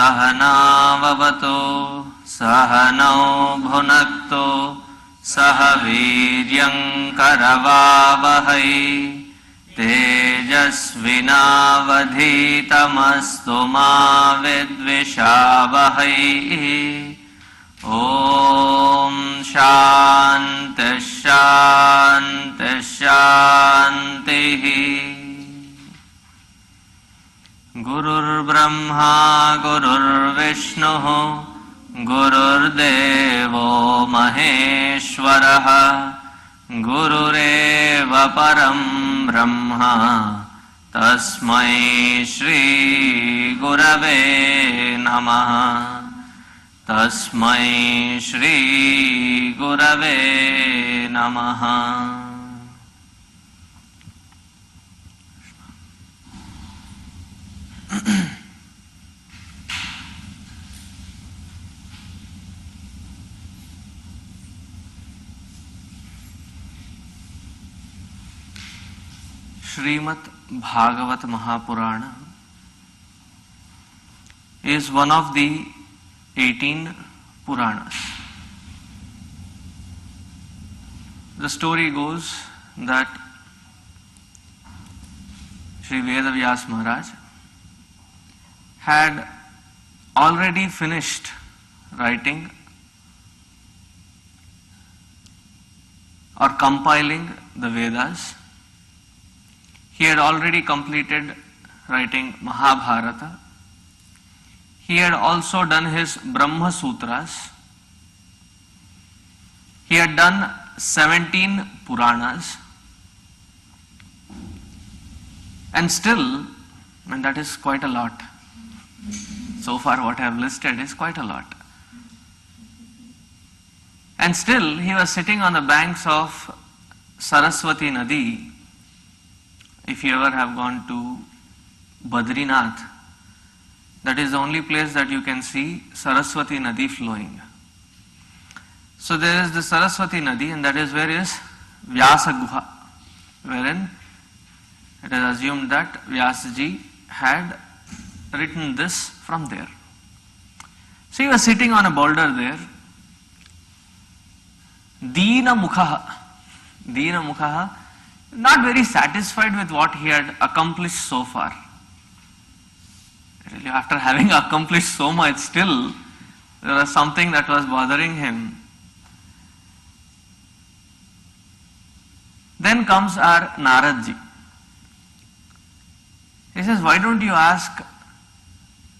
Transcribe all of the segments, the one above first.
सहनाववतु सहनौ भुनक्तु सह वीर्यं करवावहै तेजस्विनावधीतमस्तु मा विद्विषावहै। ॐ शान्ति शान्ति शान्तिः। गुरुर्ब्रह्मा गुरुर्विष्णुः गुरुर्देवो महेश्वरः गुरुरेव परं ब्रह्म तस्मै श्री गुरवे नमः। तस्मै श्री गुरवे नमः। Srimad Bhagavat Mahapurana is one of the 18 Puranas. The story goes that Sri Vedavyas Maharaj had already finished writing or compiling the Vedas. He had already completed writing Mahabharata. He had also done his Brahma Sutras. He had done 17 Puranas. And still, and that is quite a lot. So far what I have listed is quite a lot. And still he was sitting on the banks of Saraswati Nadi. If you ever have gone to Badrinath, that is the only place that you can see Saraswati Nadi flowing. So there is the Saraswati Nadi, and that is where is Vyasa Guha, wherein it is assumed that Vyasaji had written this from there. So he was sitting on a boulder there. Deena Mukhaha, not very satisfied with what he had accomplished so far. Really, after having accomplished so much, still there was something that was bothering him. Then comes our Naradji. He says, why don't you ask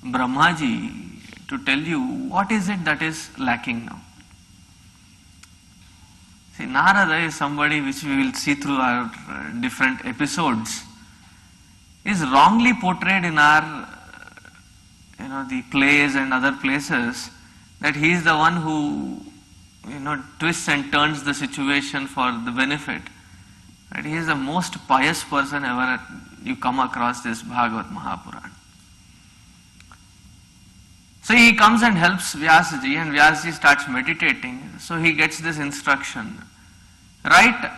Brahmaji to tell you what is it that is lacking now? See, Narada is somebody which we will see through our different episodes, is wrongly portrayed in our, the plays and other places, that he is the one who, twists and turns the situation for the benefit. Right? He is the most pious person ever you come across this Bhagavat Mahapurana. So he comes and helps Vyasaji, and Vyasaji starts meditating. So he gets this instruction, write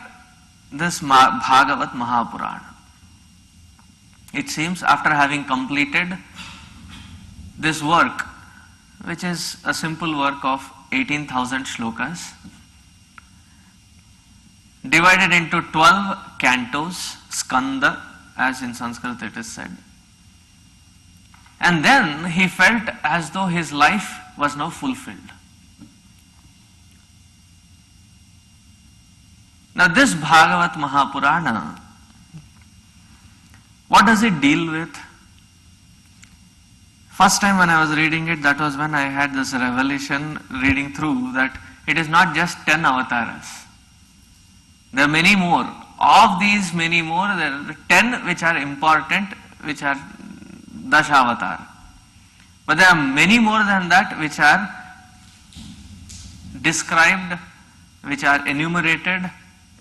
this Bhagavat Mahapurana. It seems after having completed this work, which is a simple work of 18,000 shlokas, divided into 12 cantos, skanda, as in Sanskrit it is said. And then he felt as though his life was now fulfilled. Now this Bhagavat Mahapurana, what does it deal with? First time when I was reading it, that was when I had this revelation reading through that it is not just 10 avatars. There are many more. Of these many more, there are 10 which are important, which are Dashavatar. But there are many more than that which are described, which are enumerated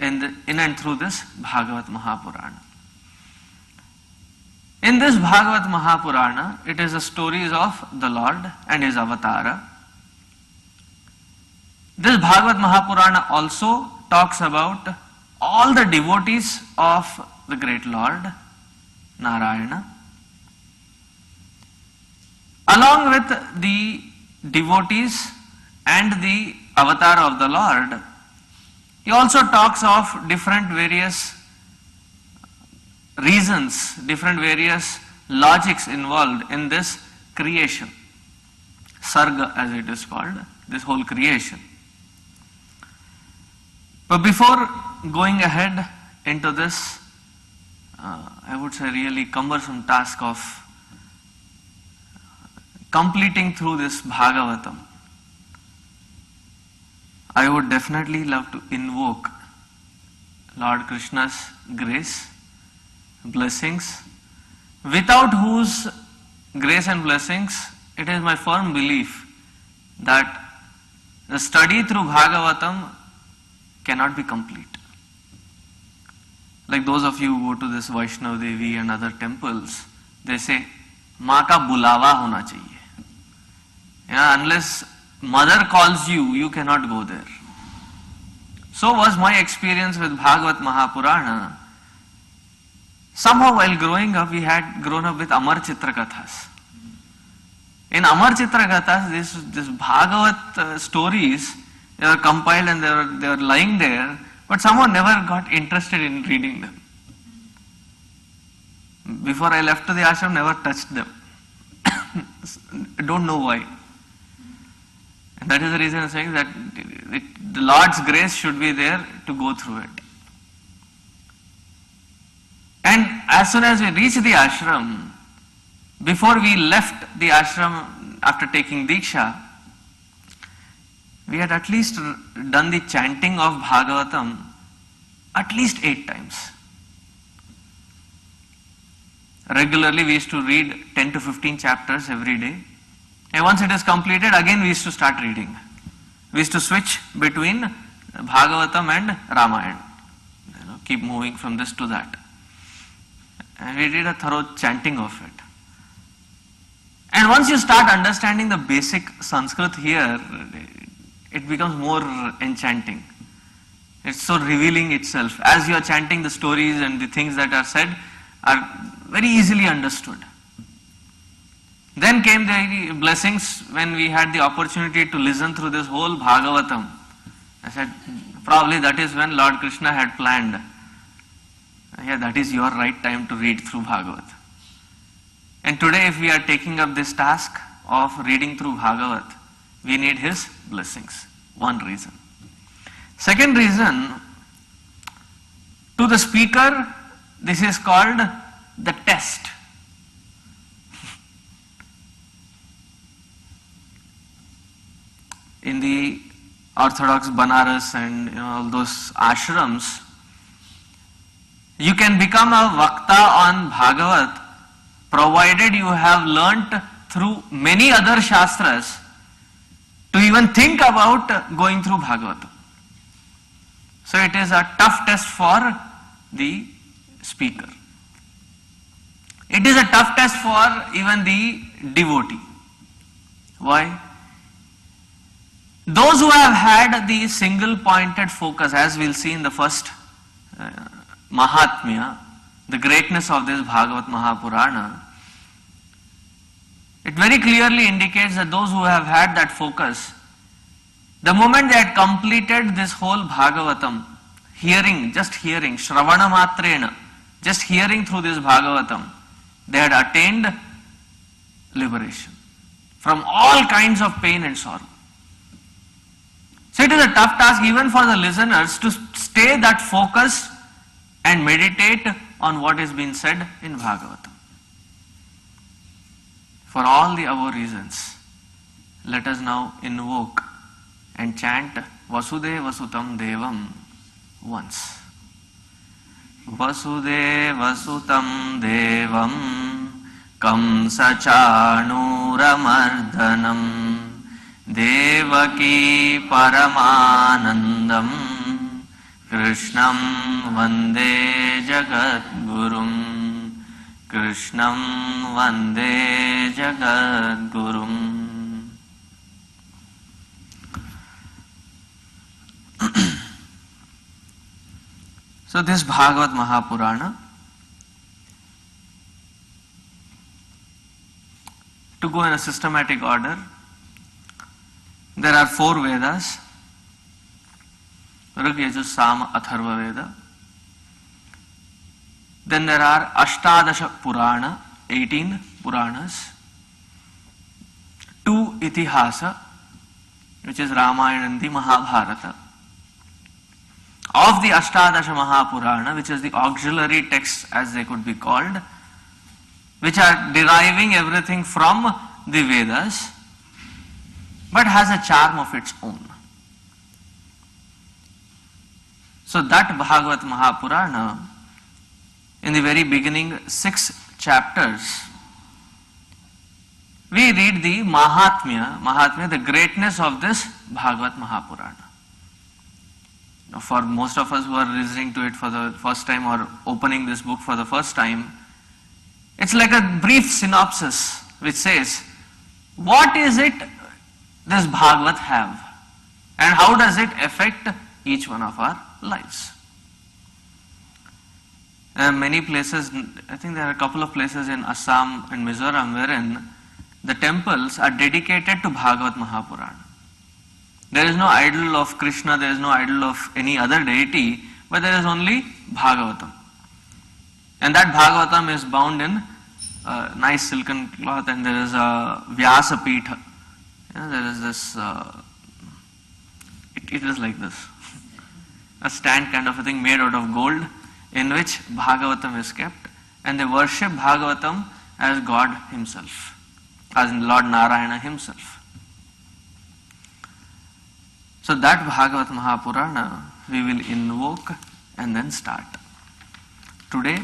in and through this Bhagavat Mahapurana. In this Bhagavat Mahapurana, it is the stories of the Lord and his avatara. This Bhagavat Mahapurana also talks about all the devotees of the great Lord, Narayana. Along with the devotees and the avatar of the Lord, he also talks of different various reasons, different various logics involved in this creation. Sarga, as it is called, this whole creation. But before going ahead into this, I would say really cumbersome task of completing through this Bhagavatam, I would definitely love to invoke Lord Krishna's grace, blessings, without whose grace and blessings, it is my firm belief that the study through Bhagavatam cannot be complete. Like those of you who go to this Vaishnav Devi and other temples, they say, माँ का बुलावा होना चाहिए. Unless mother calls you, you cannot go there. So was my experience with Bhagavat Mahapurana. Somehow while growing up, we had grown up with Amar Chitra Kathas. In Amar Chitra Kathas, this Bhagavat stories, they were compiled and they were lying there, but somehow never got interested in reading them. Before I left to the ashram, never touched them. I don't know why. And that is the reason I'm saying that the Lord's grace should be there to go through it. And as soon as we reached the ashram, before we left the ashram after taking Diksha, we had at least done the chanting of Bhagavatam at least 8 times. Regularly we used to read 10 to 15 chapters every day. And once it is completed, again we used to start reading. We used to switch between Bhagavatam and Ramayana. Keep moving from this to that. And we did a thorough chanting of it. And once you start understanding the basic Sanskrit here, it becomes more enchanting. It's so revealing itself. As you are chanting, the stories and the things that are said are very easily understood. Then came the blessings when we had the opportunity to listen through this whole Bhagavatam. I said, probably that is when Lord Krishna had planned. Yeah, that is your right time to read through Bhagavat. And today if we are taking up this task of reading through Bhagavat, we need his blessings. One reason. Second reason, to the speaker, this is called the test. In the Orthodox Banaras and all those ashrams, you can become a Vakta on Bhagavat provided you have learnt through many other Shastras to even think about going through Bhagavatam. So it is a tough test for the speaker. It is a tough test for even the devotee. Why? Those who have had the single pointed focus, as we'll see in the first Mahatmya, the greatness of this Bhagavat Mahapurana, it very clearly indicates that those who have had that focus, the moment they had completed this whole Bhagavatam, just hearing, Shravana Matrena, just hearing through this Bhagavatam, they had attained liberation from all kinds of pain and sorrow. So it is a tough task even for the listeners to stay that focus and meditate on what is being said in Bhagavatam. For all the above reasons, let us now invoke and chant Vasudeva Sutam Devam once. Vasudeva Sutam Devam Kamsa Chanuramardanam Devaki Paramanandam Krishnam Vande Jagadgurum Krishnam Vande Jagadgurum. So this Bhagavat Mahapurana, to go in a systematic order, there are 4 Vedas, Rig, Yajur, Sam, Atharva Veda. Then there are Ashtadasha Purana, 18 Puranas, 2 Itihasa, which is Ramayana and the Mahabharata. Of the Ashtadasha Mahapurana, which is the auxiliary texts as they could be called, which are deriving everything from the Vedas, but has a charm of its own. So that Bhagavat Mahapurana, in the very beginning 6 chapters, we read the Mahatmya, the greatness of this Bhagavat Mahapurana. Now, for most of us who are listening to it for the first time or opening this book for the first time, it's like a brief synopsis which says, what is it this Bhagavat have and how does it affect each one of our lives? Many places, I think there are a couple of places in Assam and Mizoram wherein the temples are dedicated to Bhagavat Mahapurana. There is no idol of Krishna, there is no idol of any other deity, but there is only Bhagavatam. And that Bhagavatam is bound in nice silken cloth, and there is a Vyasa Pitha. There is this, it is like this, a stand kind of a thing made out of gold in which Bhagavatam is kept, and they worship Bhagavatam as God himself, as in Lord Narayana himself. So that Bhagavat Mahapurana we will invoke and then start. Today,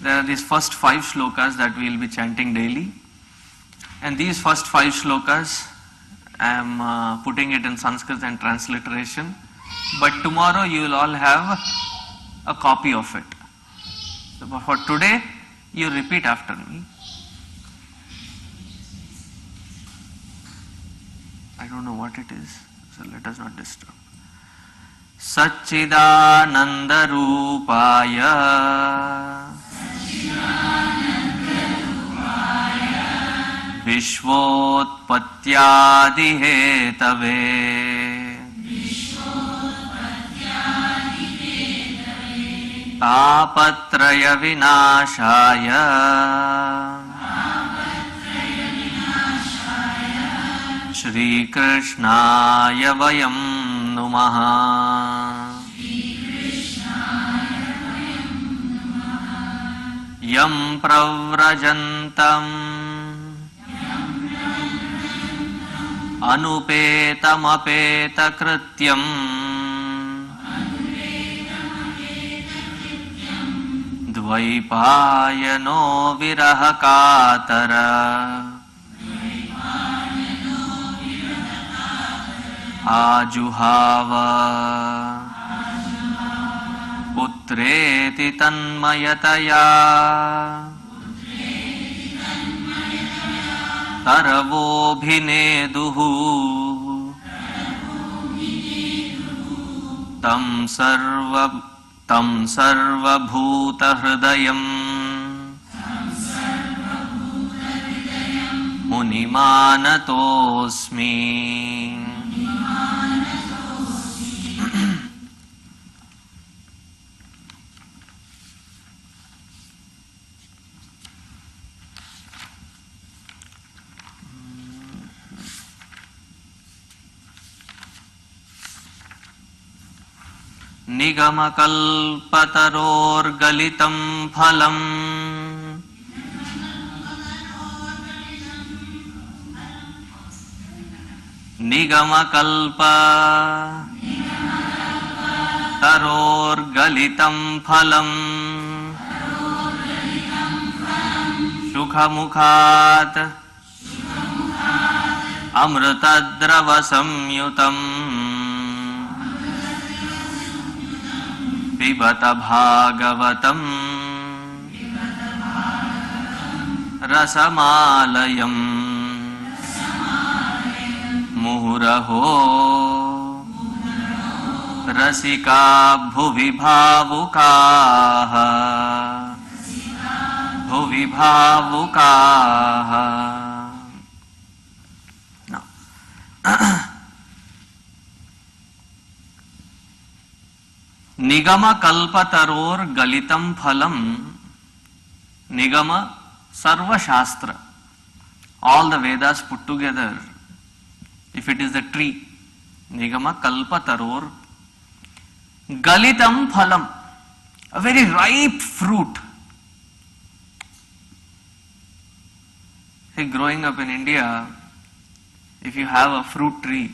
there are these first 5 shlokas that we will be chanting daily. And these first 5 shlokas, I am putting it in Sanskrit and transliteration. But tomorrow you will all have a copy of it. So for today, you repeat after me. I don't know what it is, so let us not disturb. Satchidananda Rupaya Vishvotpatyadi Hetave Tapatraya Vinashaya Shri Krishnaya Vayam Numaha. Yam Pravrajantam Anupetam Apeta Krityam Dvaipayano Virahakatara Ajuhava Putreti Tanmayataya Taravobhineduhu Tam Sarvabhuta Hridayam Munimanatosmi. Nigamakалпатароргalitam phalam Nigamakалпатароргalitam phalam Shukhamukhat Amritadravasamyutam Pibata Bhagavatam Rasamalayam Muhuraho Rasika Bhuvi Bhavukaha भुवि भावुकाः. Now, निगम कल्पतरोर गलितम फलम. Nigama, Sarva Shastra, all the Vedas put together, if it is the tree, Nigama Kalpa Taror, Galitam Phalam, a very ripe fruit. See, growing up in India, if you have a fruit tree,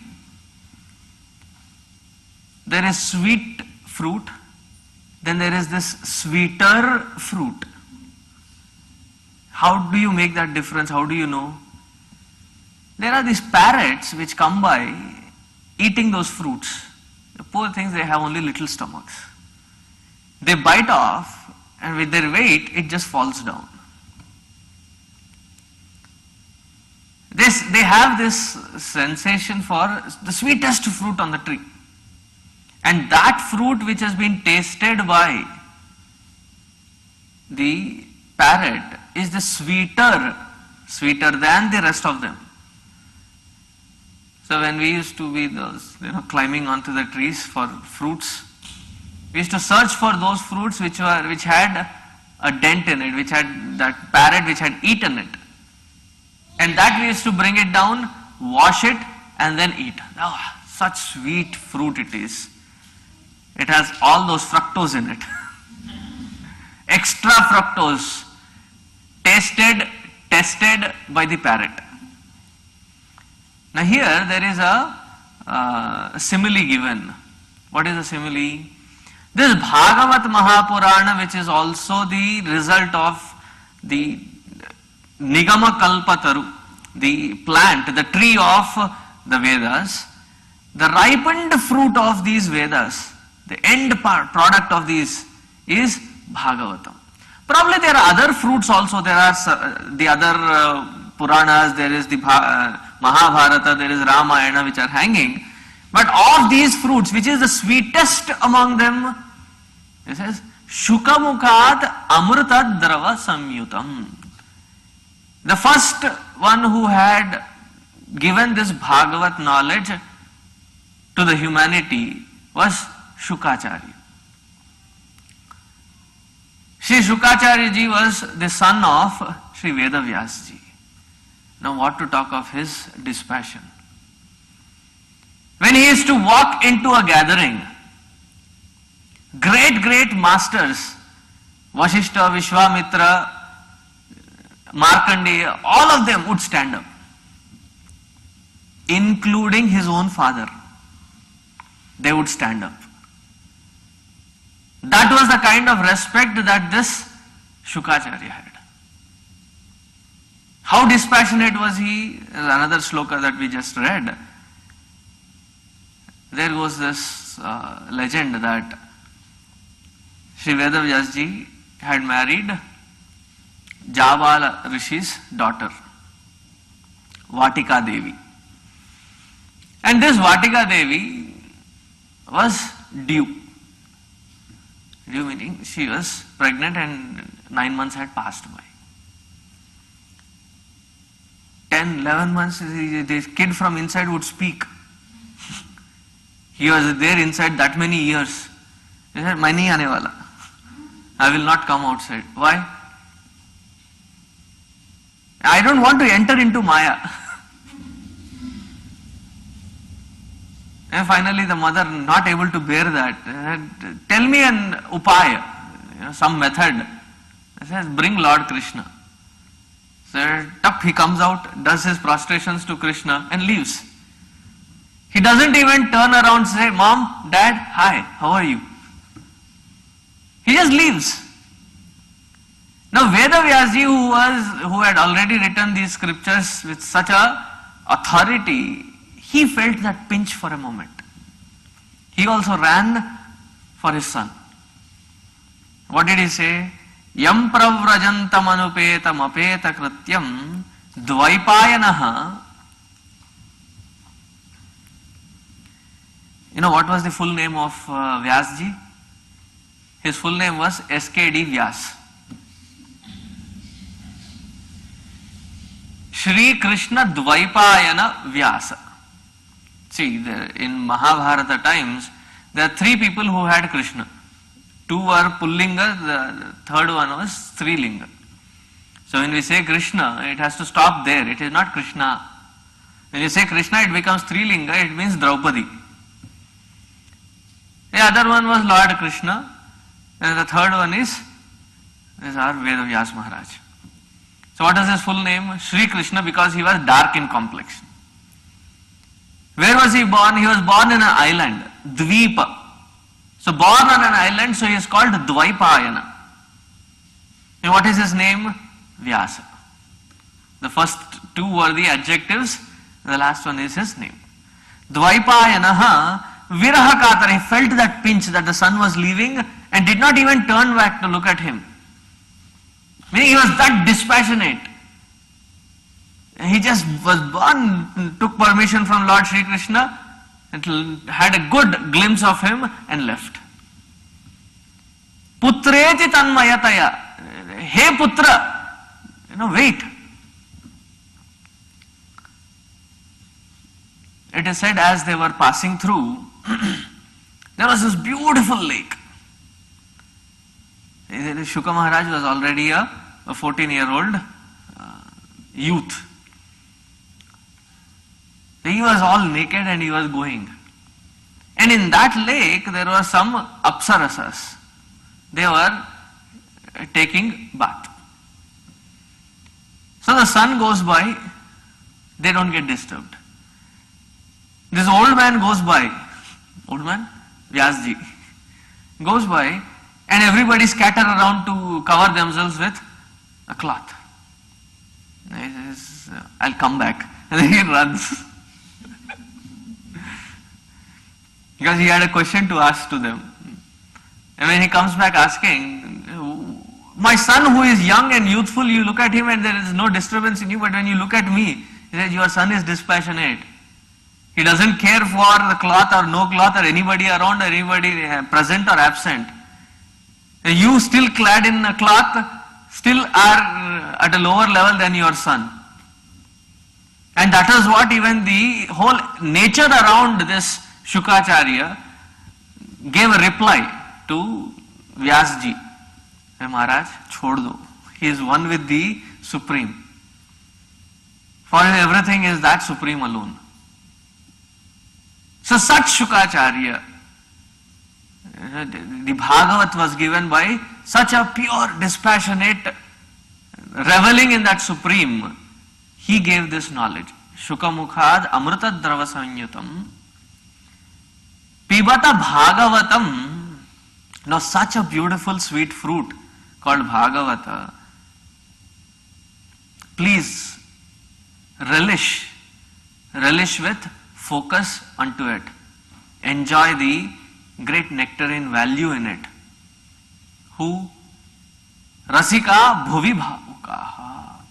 there is sweet fruit, then there is this sweeter fruit. How do you make that difference? How do you know? There are these parrots which come by eating those fruits. The poor things, they have only little stomachs. They bite off and with their weight, it just falls down. They have this sensation for the sweetest fruit on the tree. And that fruit which has been tasted by the parrot is the sweeter than the rest of them. So when we used to be those, climbing onto the trees for fruits, we used to search for those fruits which had a dent in it, which had that parrot which had eaten it. And that we used to bring it down, wash it, and then eat. Oh, such sweet fruit it is. It has all those fructose in it. Extra fructose, tested by the parrot. Now here there is a simile given. What is a simile? This Bhagavat Mahapurana, which is also the result of the Nigama Kalpataru, the plant, the tree of the Vedas, the ripened fruit of these Vedas, the end product of these is Bhagavatam. Probably there are other fruits also, there are the other Puranas, there is the Mahabharata, there is Ramayana which are hanging. But of these fruits, which is the sweetest among them, it says, Shukamukhat Amrutad Drava Samyutam. The first one who had given this Bhagavat knowledge to the humanity was Shukacharya. Sri Shukacharya ji was the son of Sri Vedavyas ji. Now what to talk of his dispassion? When he used to walk into a gathering, great masters, Vashishta, Vishwamitra, Markandeya, all of them would stand up, including his own father. They would stand up. That was the kind of respect that this Shukacharya had. How dispassionate was he? Another sloka that we just read. There was this legend that Sri Vedavyas ji had married Jabala Rishi's daughter, Vatika Devi. And this Vatika Devi was due. Due meaning she was pregnant and 9 months had passed by. 10, 11 months, this kid from inside would speak. He was there inside that many years. He said, "Main nahi aane wala. I will not come outside." Why? I don't want to enter into Maya. And finally the mother, not able to bear that, said, "Tell me an upaya, some method." He says, "Bring Lord Krishna." So he comes out, does his prostrations to Krishna and leaves. He doesn't even turn around and say, "Mom, Dad, hi, how are you?" He just leaves. Now Vedavyasji, who had already written these scriptures with such a authority, he felt that pinch for a moment. He also ran for his son. What did he say? Yam pravrajantam anupetam apeta krityam dvaipayanaha. You know what was the full name of Vyasji? His full name was SKD Vyas. Shri Krishna Dvaipayana Vyasa. See, in Mahabharata times, there are three people who had Krishna. Two were Pullinga, the third one was Strilinga. So when we say Krishna, it has to stop there. It is not Krishna. When you say Krishna, it becomes Strilinga, it means Draupadi. The other one was Lord Krishna, and the third one is our Vedavyas Maharaj. So what is his full name? Shri Krishna, because he was dark in complexion. Where was he born? He was born in an island, Dvipa. So born on an island, so he is called Dvaipayana. And what is his name? Vyasa. The first two were the adjectives, the last one is his name. Dvaipayanaha viraha katara. He felt that pinch that the sun was leaving and did not even turn back to look at him. Meaning he was that dispassionate. He just was born, took permission from Lord Shri Krishna, and had a good glimpse of him and left. Putreti tanmayataya. Hey putra, wait. It is said as they were passing through, there was this beautiful lake. Shuka Maharaj was already a 14-year-old youth. He was all naked and he was going. And in that lake there were some apsarasas. They were taking bath. So the sun goes by, they don't get disturbed. This old man goes by, old man, Vyasji, goes by, and everybody scatter around to cover themselves with a cloth. He says, I'll come back. And then he runs. Because he had a question to ask to them. And when he comes back asking, my son who is young and youthful, you look at him and there is no disturbance in you, but when you look at me, he says, your son is dispassionate. He doesn't care for the cloth or no cloth or anybody around or anybody present or absent. You still clad in a cloth, still are at a lower level than your son. And that is what even the whole nature around this Shukacharya gave a reply to Vyasji. Hey Maharaj, chhod do. He is one with the Supreme. For him everything is that Supreme alone. So such Shukacharya, the Bhagavat was given by such a pure, dispassionate, reveling in that Supreme. He gave this knowledge. Shukamukhad amrita drava sanyutam pibata bhagavatam. Now such a beautiful sweet fruit called Bhagavata. Please relish with focus unto it. Enjoy the great nectarine value in it. Who? Rasika bhuvi bhavukaha.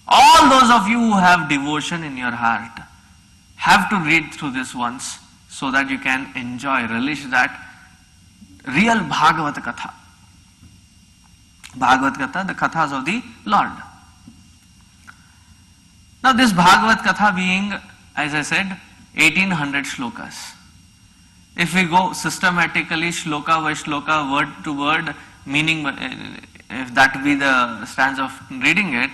All those of you who have devotion in your heart have to read through this once so that you can enjoy, relish that real Bhagavad Katha. Bhagavad Katha, the Kathas of the Lord. Now this Bhagavad Katha being, as I said, 1800 shlokas. If we go systematically, shloka by shloka, word to word, meaning, if that be the stance of reading it,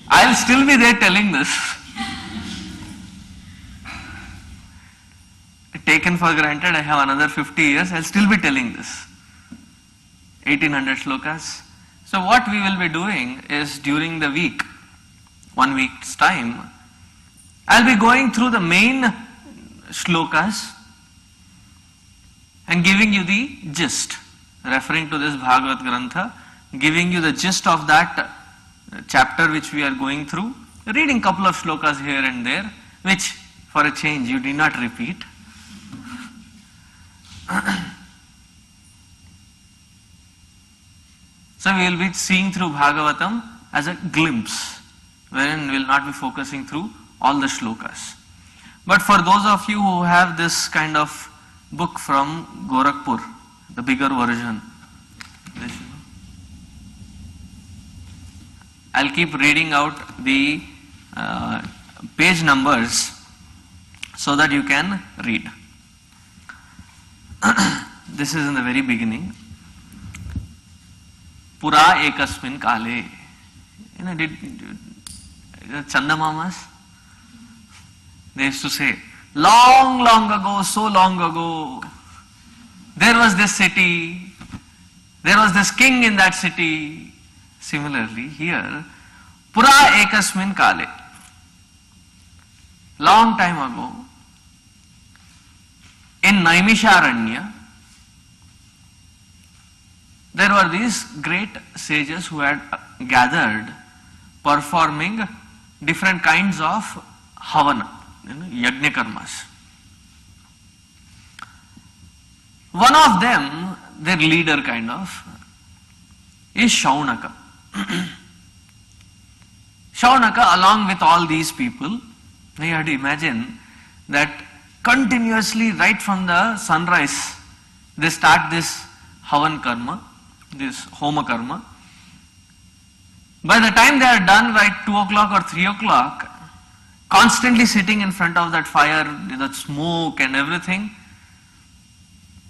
I'll still be there telling this. Taken for granted, I have another 50 years, I'll still be telling this. 1800 shlokas. So what we will be doing is during the week, 1 week's time, I'll be going through the main shlokas and giving you the gist, referring to this Bhagavad Grantha, giving you the gist of that chapter which we are going through, reading couple of shlokas here and there, which for a change you did not repeat. So we will be seeing through Bhagavatam as a glimpse, wherein we will not be focusing through all the shlokas. But for those of you who have this kind of book from Gorakhpur, the bigger version, I'll keep reading out the page numbers so that you can read. This is in the very beginning. Pura ekasmin kale. You know, did Chandamamas? They used to say, long, long ago, so long ago, there was this city, there was this king in that city. Similarly, here, Pura ekasmin kale. Long time ago, in Naimisharanya, there were these great sages who had gathered performing different kinds of havana, yajna karmas. One of them, their leader kind of, is Shaunaka. Shaunaka, along with all these people, you have to imagine that continuously right from the sunrise, they start this havan karma, this homa karma. By the time they are done, right 2 o'clock or 3 o'clock, constantly sitting in front of that fire, that smoke and everything.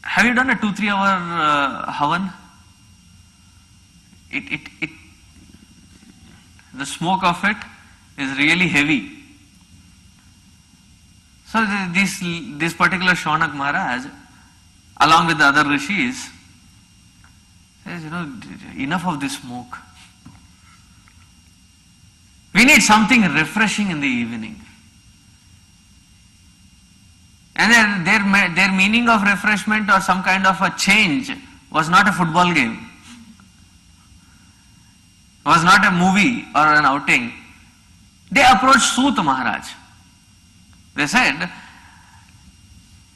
Have you done a 2-3 hour havan? The smoke of it is really heavy. So this particular Shaunak Maharaj, along with the other rishis, says, enough of this smoke. We need something refreshing in the evening. And their meaning of refreshment or some kind of a change was not a football game, was not a movie or an outing. They approached Sut Maharaj. They said,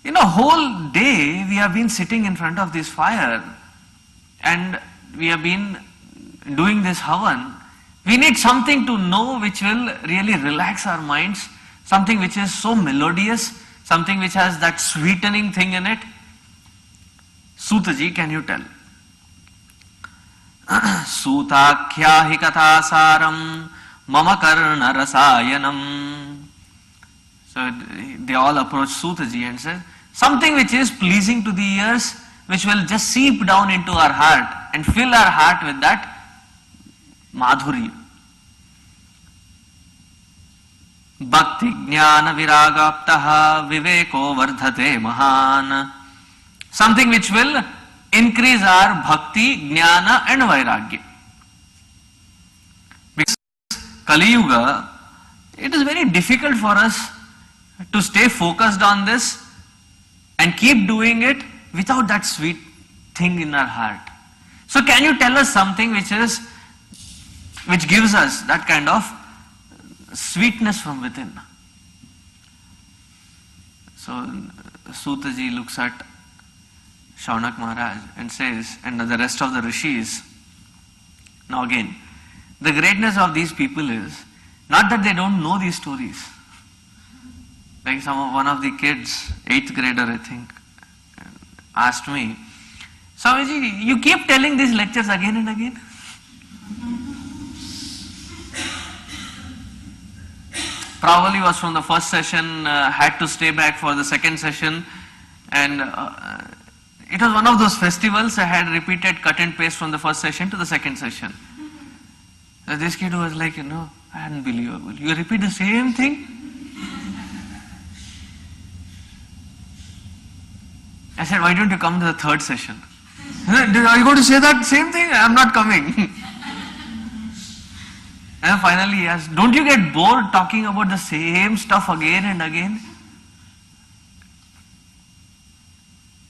whole day we have been sitting in front of this fire and we have been doing this havan. We need something to know which will really relax our minds, something which is so melodious, something which has that sweetening thing in it. Sutaji, can you tell? Sutakhya hi kathasaram mama karna rasayanam. So they all approach Sutaji and said, something which is pleasing to the ears, which will just seep down into our heart and fill our heart with that madhurya. Bhakti jnana viragaptaha viveko vardhate mahan. Something which will increase our bhakti, jnana and vairagya. Because Kali Yuga, it is very difficult for us to stay focused on this and keep doing it without that sweet thing in our heart. So can you tell us something which gives us that kind of sweetness from within? So Sutaji looks at Shaunak Maharaj and says, and the rest of the rishis, now again, the greatness of these people is not that they don't know these stories. Like one of the kids, 8th grader I think, asked me, Swamiji, you keep telling these lectures again and again? Probably was from the first session, had to stay back for the second session, and it was one of those festivals. I had repeated cut and paste from the first session to the second session. So this kid was like, unbelievable. You repeat the same thing? I said, why don't you come to the third session? Are you going to say that same thing? I'm not coming. And finally he asked, don't you get bored talking about the same stuff again and again?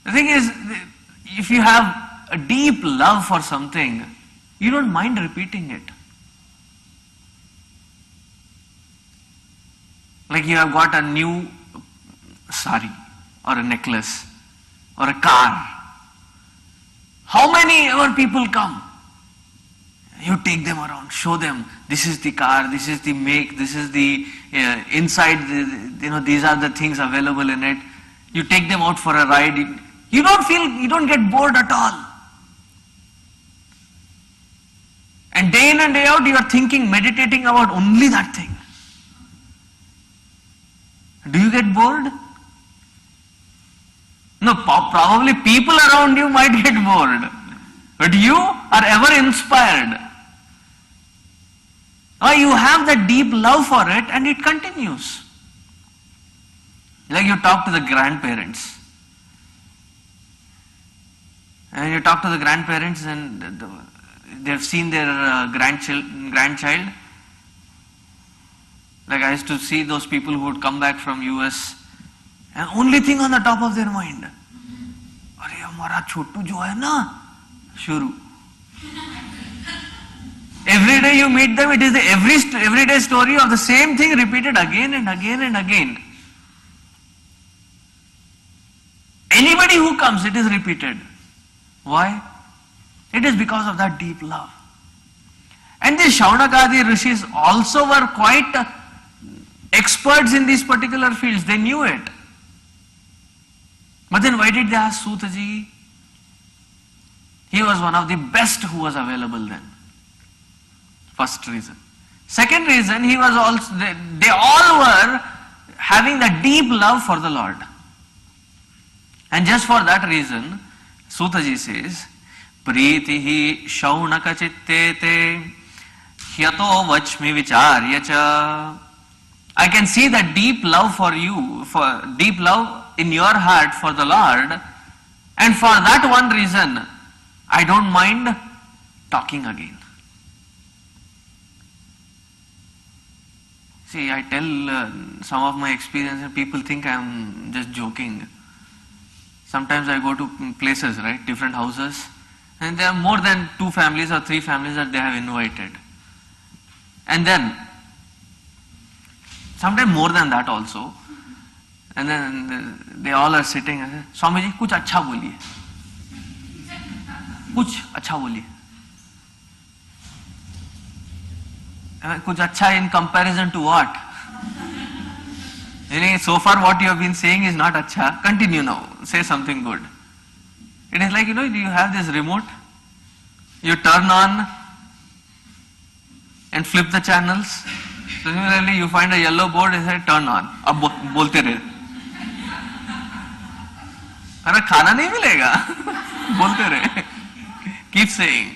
The thing is, if you have a deep love for something, you don't mind repeating it. Like you have got a new sari or a necklace or a car. How many ever people come? You take them around, show them, this is the car, this is the make, this is the inside, these are the things available in it. You take them out for a ride. You don't get bored at all. And day in and day out you are thinking, meditating about only that thing. Do you get bored? No, probably people around you might get bored. But you are ever inspired. Or you have that deep love for it and it continues. Like you talk to the grandparents. And you talk to the grandparents and they've seen their grandchild. Like I used to see those people who would come back from US and only thing on the top of their mind, अरे हमारा छोटू जो है ना, शुरू. Every day you meet them, it is the everyday story of the same thing repeated again and again and again. Anybody who comes, it is repeated. Why? It is because of that deep love. And the Shaunakadi rishis also were quite experts in these particular fields. They knew it. But then why did they ask Sutaji? He was one of the best who was available then. First reason. Second reason, he was also, they all were having the deep love for the Lord. And just for that reason, Sutaji says, Pritihi Shaunaka Chittete Hyato Vachmi Vicharyacha. I can see the deep love for you, for deep love in your heart for the Lord, and for that one reason, I don't mind talking again. See, I tell some of my experience and people think I'm just joking. Sometimes I go to places, right, different houses, and there are more than 2 families or 3 families that they have invited. And then, sometimes more than that also, and then they all are sitting and say, Swamiji, kuch अच्छा बोलिए. कुछ अच्छा बोलिए. कुछ अच्छा in comparison to what? So far what you have been saying is not अच्छा. Continue now. Say something good. It is like, you have this remote. You turn on and flip the channels. Similarly, you find a yellow board and say turn on. अब बोलते रहे. अरे खाना नहीं मिलेगा. बोलते रहे. Keep saying.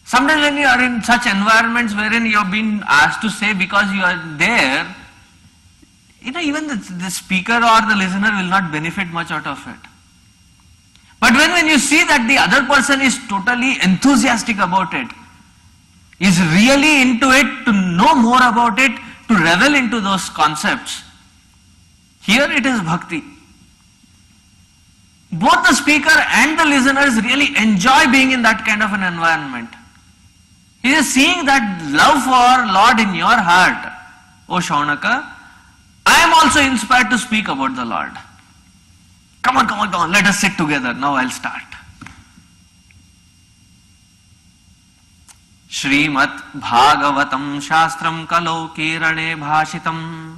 Sometimes when you are in such environments wherein you have been asked to say because you are there, even the speaker or the listener will not benefit much out of it. But when you see that the other person is totally enthusiastic about it, is really into it, to know more about it, to revel into those concepts, here it is bhakti. Both the speaker and the listeners really enjoy being in that kind of an environment. He is seeing that love for Lord in your heart. Oh Shaunaka, I am also inspired to speak about the Lord. Come on, let us sit together. Now I'll start. Srimat Bhagavatam Shastram Kalau Kirane Bhashitam.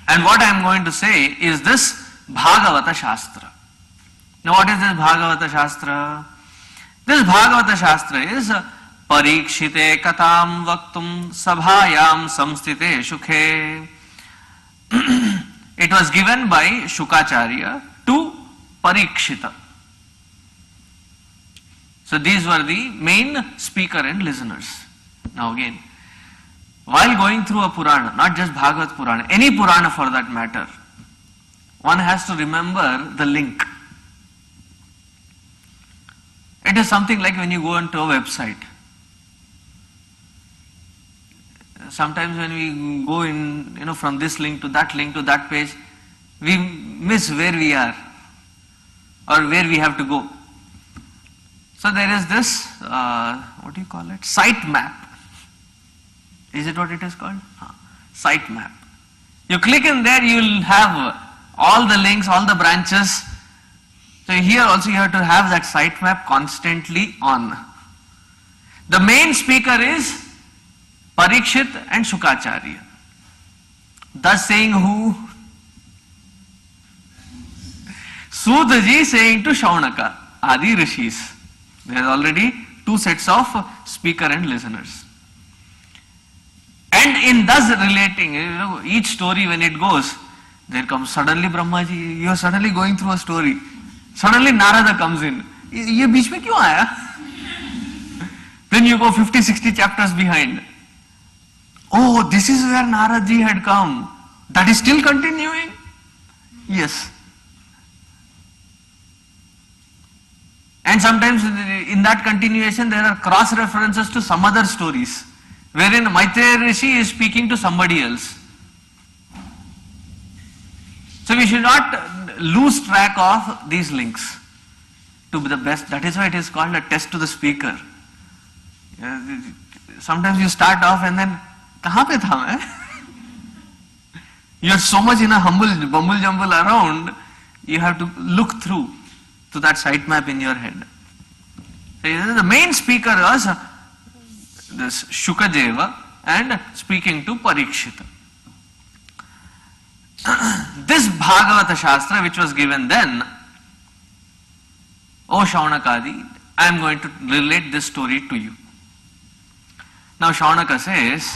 And what I am going to say is this Bhagavata Shastra. Now what is this Bhagavata Shastra? This Bhagavata Shastra is Parikshite Katam Vaktum Sabhayam Samstite Shukhe. It was given by Shukacharya to Parikshita. So these were the main speaker and listeners. Now again, while going through a Purana, not just Bhagavad Purana, any Purana for that matter, one has to remember the link. It is something like when you go into a website. Sometimes when we go in, from this link to that page, we miss where we are or where we have to go. So there is this, what do you call it? Site map. Is it what it is called? Site map. You click in there, you will have all the links, all the branches. So here also you have to have that site map constantly on. The main speaker is Parikshit and Shukacharya. Thus saying who? Sutaji saying to Shaunaka. Adi Rishis. There is already two sets of speaker and listeners. And in thus relating, each story when it goes, there comes suddenly Brahmaji, you are suddenly going through a story. Suddenly Narada comes in. ये बीच में क्यों आया? Then you go 50-60 chapters behind. Oh, this is where Narada ji had come. That is still continuing? Yes. And sometimes in that continuation there are cross references to some other stories, wherein Maitreya Rishi is speaking to somebody else. So we should not lose track of these links to be the best. That is why it is called a test to the speaker. Sometimes you start off and then, kahan pe tha main? You are so much in a bumble jumble around, you have to look through to that site map in your head. So the main speaker was this Shukadeva and speaking to Parikshita. This Bhagavata Shastra which was given then, O Shaunakadi, I am going to relate this story to you. Now Shaunaka says,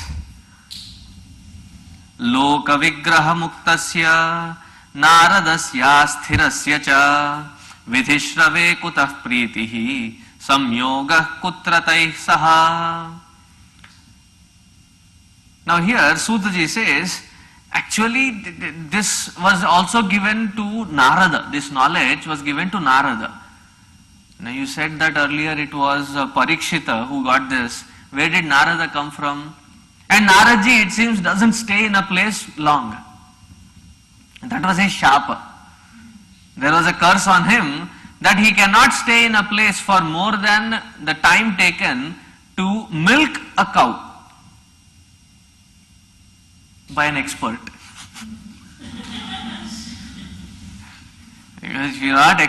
Loka Vigraha Muktasya Naradasya Sthirasya Cha Vidhishrave Kutah Pritihi Samyoga Kutratai Saha. Now here Sutaji says, actually this was also given to Narada. This knowledge was given to Narada. Now you said that earlier it was Parikshita who got this. Where did Narada come from? And Naraji, it seems, doesn't stay in a place long. That was his shapa. There was a curse on him that he cannot stay in a place for more than the time taken to milk a cow by an expert. Because if you are not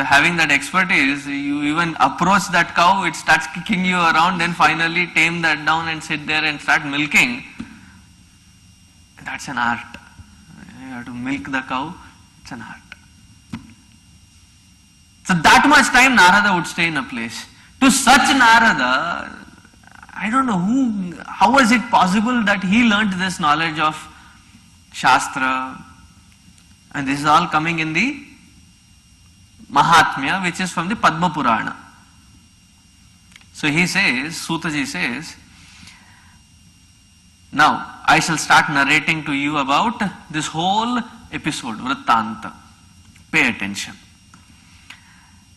having that expertise, you even approach that cow, it starts kicking you around, then finally tame that down and sit there and start milking. That's an art. You have to milk the cow, it's an art. So that much time Narada would stay in a place. To such Narada, I don't know how was it possible that he learnt this knowledge of Shastra, and this is all coming in the Mahatmya, which is from the Padma Purana. So he says, Sutaji says, now I shall start narrating to you about this whole episode, Vrittanta. Pay attention.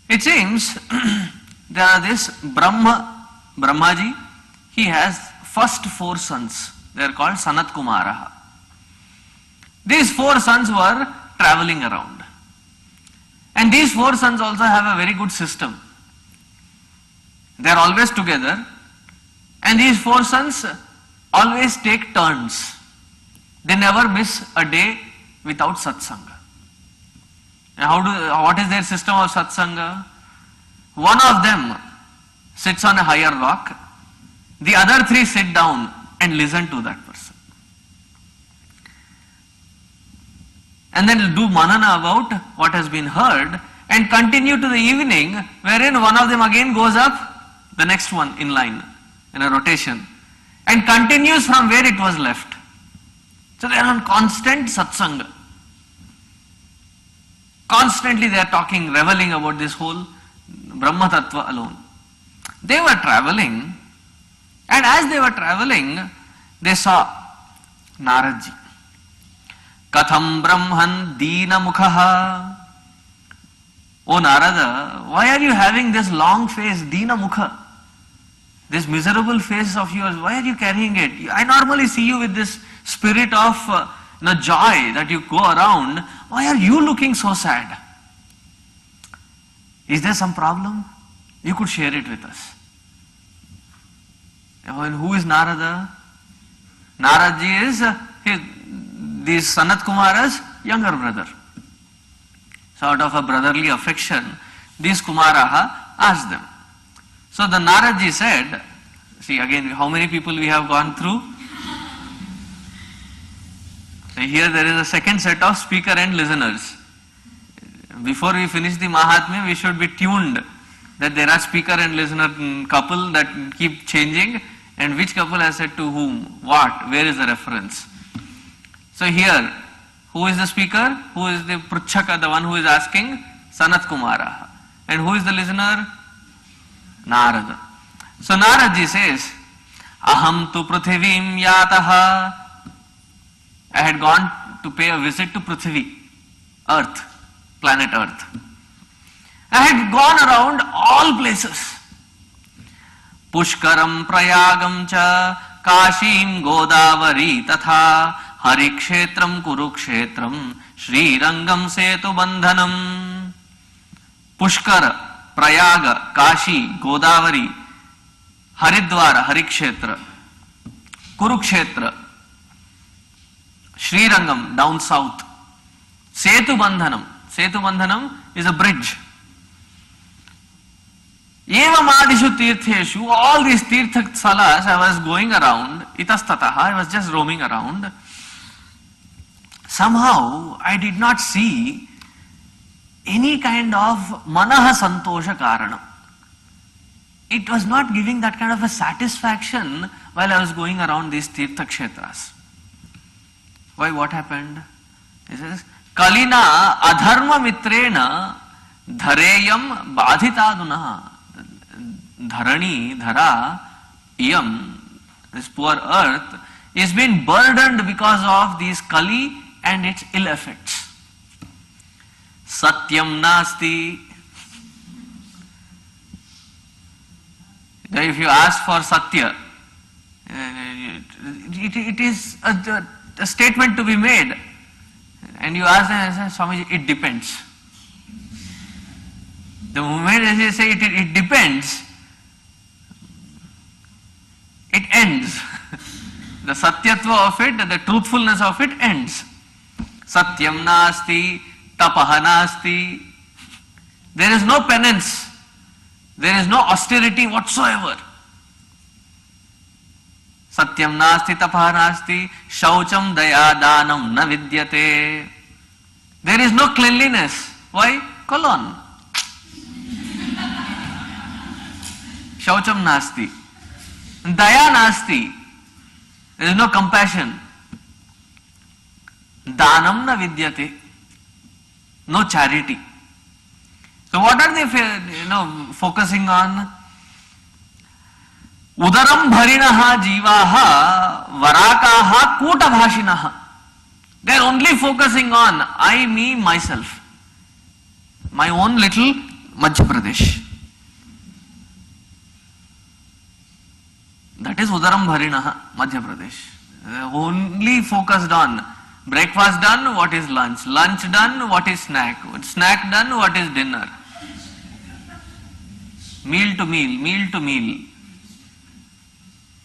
It seems there are this Brahmaji, he has first 4 sons. They are called Sanat Kumaraha. These 4 sons were traveling around. And these 4 sons also have a very good system. They are always together, and these 4 sons always take turns. They never miss a day without satsanga. And what is their system of satsanga? One of them sits on a higher rock, the other 3 sit down and listen to that person. And then do manana about what has been heard and continue to the evening, wherein one of them again goes up, the next one in line, in a rotation, and continues from where it was left. So they are on constant satsanga. Constantly they are talking, reveling about this whole Brahma Tattva alone. They were traveling, and as they were traveling, they saw Naradji. Katham Brahman Dina Mukha. Oh Narada, why are you having this long face, Dina Mukha? This miserable face of yours, why are you carrying it? I normally see you with this spirit of joy that you go around. Why are you looking so sad? Is there some problem? You could share it with us. And who is Narada? Naradji is these Sanat Kumara's younger brother. So out of a brotherly affection, these Kumaraha asked them. So the Naradji said, see again how many people we have gone through. Here there is a second set of speaker and listeners. Before we finish the Mahatmya, we should be tuned that there are speaker and listener couple that keep changing, and which couple has said to whom, what, where is the reference. So here, who is the speaker? Who is the Pruchhaka, the one who is asking? Sanat Kumara. And who is the listener? Narada. So Naradji says, Aham tu prithivim yataha. I had gone to pay a visit to Prithvi, Earth, planet Earth. I had gone around all places. Pushkaram Prayagam cha Kashim Godavari tatha Harikshetram Kurukshetram Shri Rangam Setu Bandhanam. Pushkara, Prayaga, Kashi, Godavari, Haridwara, Harikshetra, Kurukshetra, Shri Rangam, down south, Setu Bandhanam. Setu Bandhanam is a bridge. Evam Adishu Tirtheshu, all these Tirtha Salas I was going around, Itastataha, I was just roaming around. Somehow I did not see any kind of Manaha Santosha Karanam. It was not giving that kind of a satisfaction while I was going around these Tirtha Kshetras. Why, what happened? He says, Kalina Adharma Mitrena Dhareyam Badhitaduna. Dharani, Dhara, Iyam, this poor earth, is being burdened because of these Kali and its ill effects. Satyam Nasti. If you ask for Satya, it is a statement to be made. And you ask them, Swamiji, it depends. The moment as you say it depends, it ends. The satyatva of it, the truthfulness of it ends. Satyam nasti, tapaha nasti. There is no penance. There is no austerity whatsoever. Satyam nasti, tapaha nasti, shaucham daya danam na vidyate. There is no cleanliness. Why? Colon. Shaucham nasti. Daya nasti. There is no compassion. Danam na vidyate. No charity. So what are they focusing on? Udaram bharinaha jivaha varakaha kutabhashinaha. They are only focusing on I, me, myself. My own little Madhya Pradesh. That is Udaram Bharinaha, Madhya Pradesh. Only focused on breakfast done, what is lunch? Lunch done, what is snack? Snack done, what is dinner? Meal to meal, meal to meal.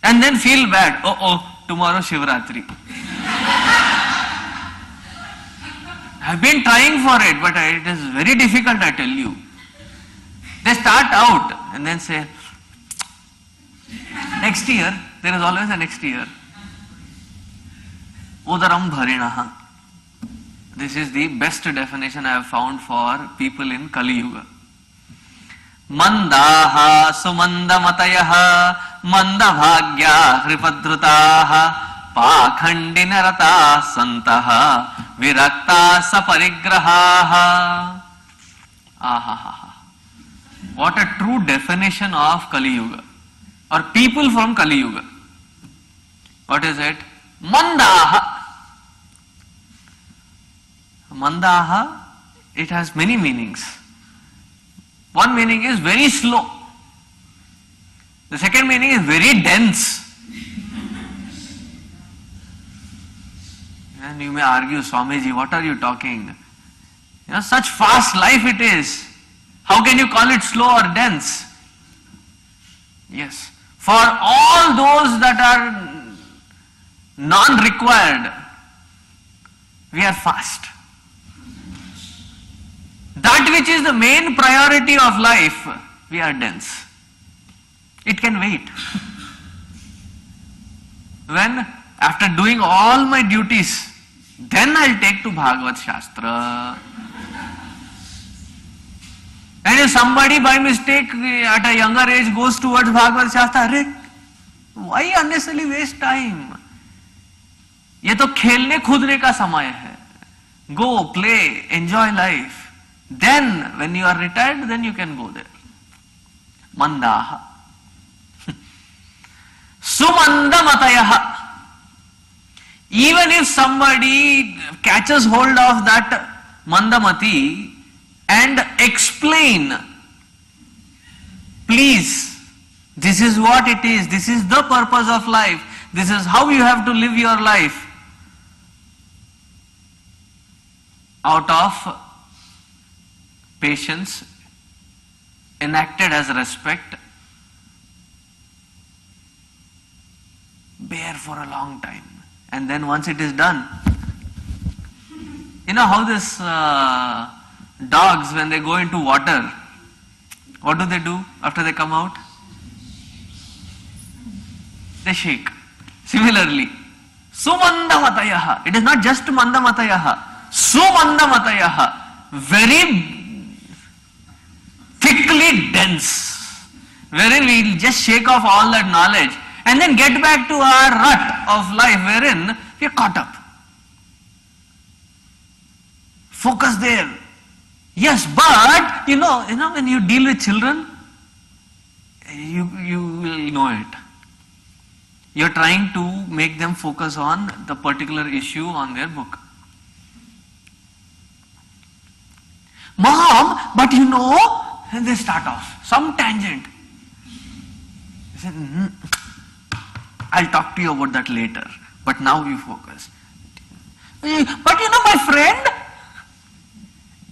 And then feel bad. Tomorrow Shivratri. I've been trying for it, but it is very difficult, I tell you. They start out and then say, next year, there is always a next year. Udaram bharinaha. This is the best definition I have found for people in Kali Yuga. Mandaha sumanda matayaha manda bhagya hripadhrutaha paakhandinarata santaha virakta saparigrahaha. Ahaha. What a true definition of Kali Yuga. Or people from Kali Yuga. What is it? Mandaha. Mandaha, it has many meanings. One meaning is very slow. The second meaning is very dense. And you may argue, Swamiji, what are you talking? Such fast life it is. How can you call it slow or dense? Yes. For all those that are non-required, we are fast. That which is the main priority of life, we are dense. It can wait. When, after doing all my duties, then I'll take to Bhagavad Shastra. And if somebody by mistake at a younger age goes towards Bhagavad Shastra, अरे why unnecessarily waste time? ये तो खेलने कूदने का समय है. Go, play, enjoy life. Then, when you are retired, then you can go there. Mandaha. Sumandamatayaha. Even if somebody catches hold of that mandamati and explain, please, this is what it is, this is the purpose of life, this is how you have to live your life, out of patience, enacted as respect, bear for a long time. And then once it is done, you know how this dogs, when they go into water, what do after they come out? They shake. Similarly, Sumandamatayaha. It is not just Mandamatayaha. Sumandamatayaha. Very thickly dense. Wherein we will just shake off all that knowledge and then get back to our rut of life wherein we are caught up. Focus there. Yes, but you know when you deal with children, you will know it. You are trying to make them focus on the particular issue on their book. Mom, but you know, and they start off some tangent. They say, I'll talk to you about that later, but now you focus. But you know, my friend,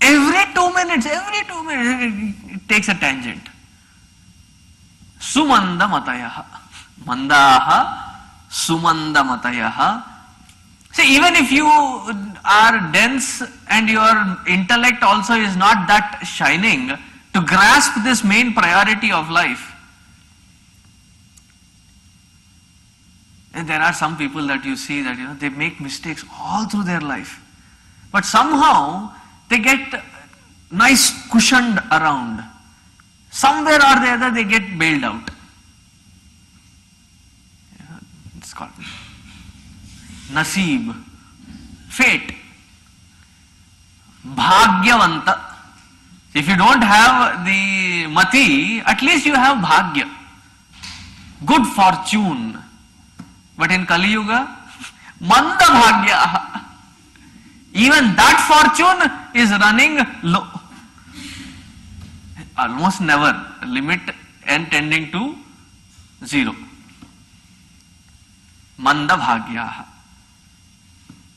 every 2 minutes, it takes a tangent. Sumandamatayaha. Mandaha, Sumandamatayaha. See, even if you are dense and your intellect also is not that shining to grasp this main priority of life, and there are some people that you see that they make mistakes all through their life, but somehow they get nice cushioned around. Somewhere or the other they get bailed out. It's called Naseeb, fate, Bhagyavanta. If you don't have the Mati, at least you have Bhagya, good fortune. But in Kali Yuga, Manda Bhagya. Even that fortune is running low. Almost never. Limit and tending to 0. Manda Bhagya.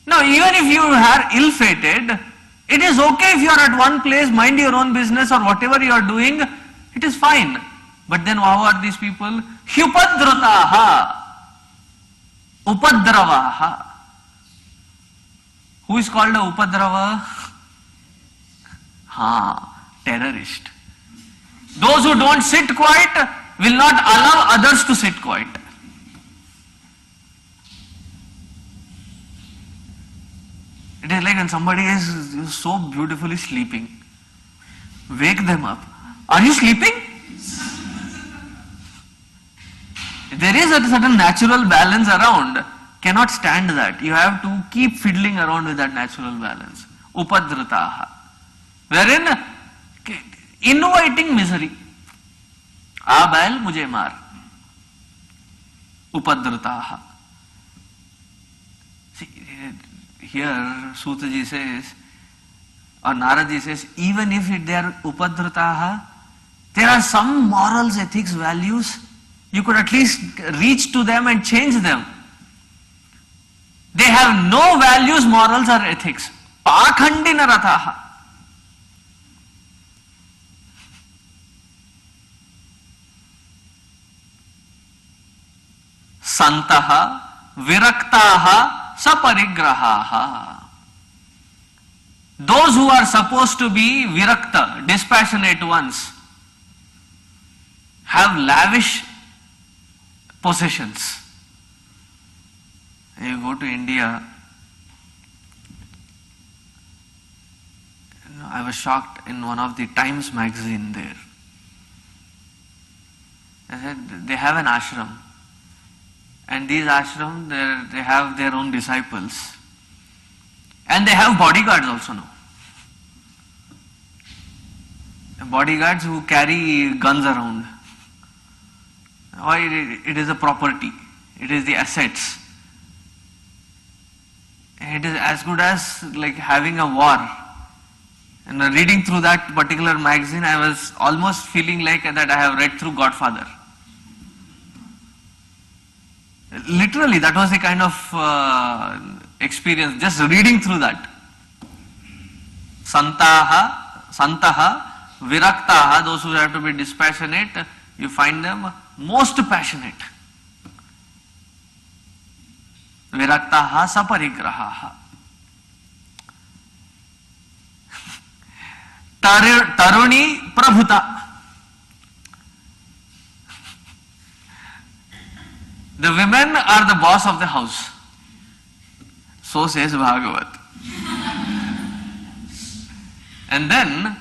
Now, even if you are ill-fated, it is okay if you are at one place, mind your own business or whatever you are doing, it is fine. But then how are these people? Hyupadrataha. Upadravaha. Who is called a Upadrava? Terrorist. Those who don't sit quiet will not allow others to sit quiet. It is like when somebody is so beautifully sleeping. Wake them up. Are you sleeping? There is a certain natural balance around. Cannot stand that. You have to keep fiddling around with that natural balance. Upadrataha. Wherein inviting misery. Abail mujhe maar. Upadrataha. See, here Sutaji says, or Naraji says, even if they are upadrataha, there are some morals, ethics, values. You could at least reach to them and change them. They have no values, morals or ethics. Pakhandina rataha. Santaha, viraktaha, saparigrahaha. Those who are supposed to be virakta, dispassionate ones, have lavish possessions. You go to India, I was shocked in one of the Times magazine there. I said, they have an ashram. And these ashram, they have their own disciples. And they have bodyguards also now. Bodyguards who carry guns around. Why? It is a property. It is the assets. It is as good as like having a war. And reading through that particular magazine, I was almost feeling like that I have read through Godfather. Literally, that was a kind of experience, just reading through that. Santaha, viraktaha, those who have to be dispassionate, you find them most passionate. Viraktaha saparigraha. Taruni prabhuta. The women are the boss of the house. So says Bhagavat. And then,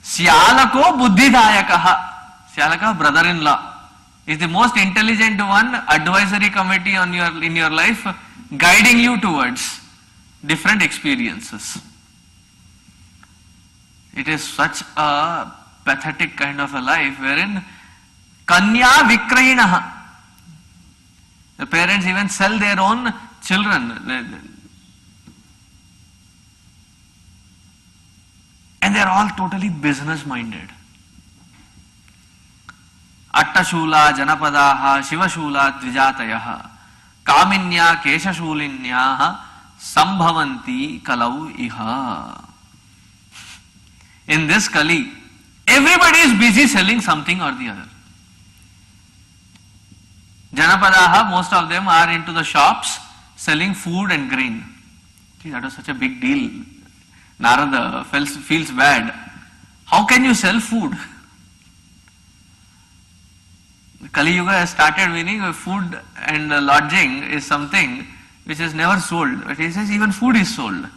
Syalako buddhidayakaha. Syalaka, brother-in-law, is the most intelligent one, advisory committee in your life, guiding you towards different experiences. It is such a pathetic kind of a life wherein Kanya Vikrayinaha. The parents even sell their own children. And they are all totally business minded. Attashula, Janapadaha, Shivashula, Dvijatayaha, Kaminya, Keshashulinyaha, Sambhavanti, Kalau Iha. In this Kali, everybody is busy selling something or the other. Janapadaha, most of them are into the shops selling food and grain. See, that was such a big deal. Narada feels bad. How can you sell food? Kali Yuga has started meaning food and lodging is something which is never sold. But he says even food is sold.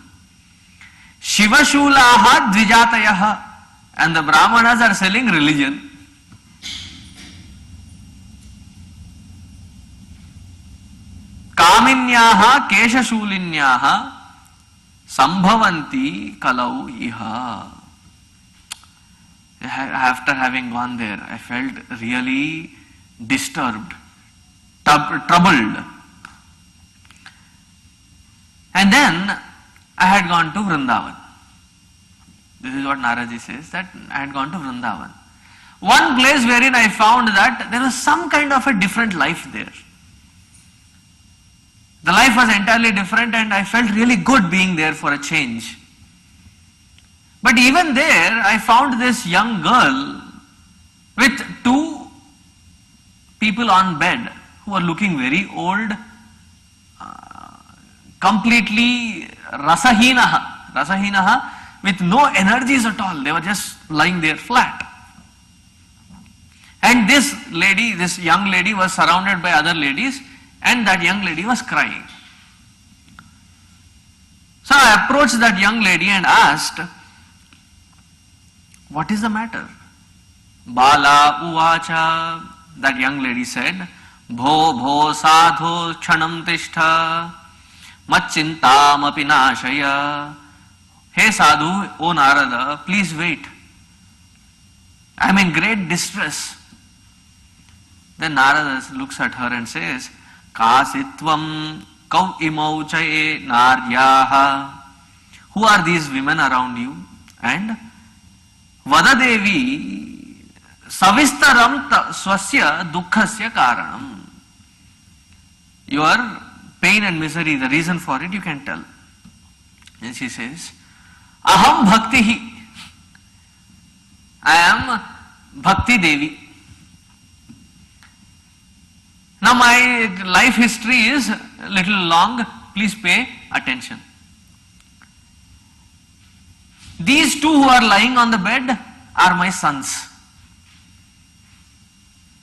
Shivashulaha dvijatayaha. And the Brahmanas are selling religion. Kaminyaha keshashulinyaha sambhavanti kalau iha. After having gone there, I felt really disturbed, troubled. And then I had gone to Vrindavan. This is what Naraji says, that I had gone to Vrindavan. One place wherein I found that there was some kind of a different life there. The life was entirely different and I felt really good being there for a change. But even there, I found this young girl with two people on bed who were looking very old, completely rasahinaha, with no energies at all. They were just lying there flat. And this young lady was surrounded by other ladies, and that young lady was crying. So I approached that young lady and asked, what is the matter? Bala uvacha, that young lady said, bho sadho kshanam tishtha, machintam api nashaya. Hey sadhu, O Narada, please wait. I am in great distress. Then Narada looks at her and says, Kasitvam kau imau chaye naryaha. Who are these women around you? And Vadadevi savistaram swasya dukkhasya karanam. Your pain and misery, the reason for it, you can tell. And she says, Aham bhaktihi. I am Bhakti Devi. Now my life history is a little long, please pay attention. These two who are lying on the bed are my sons.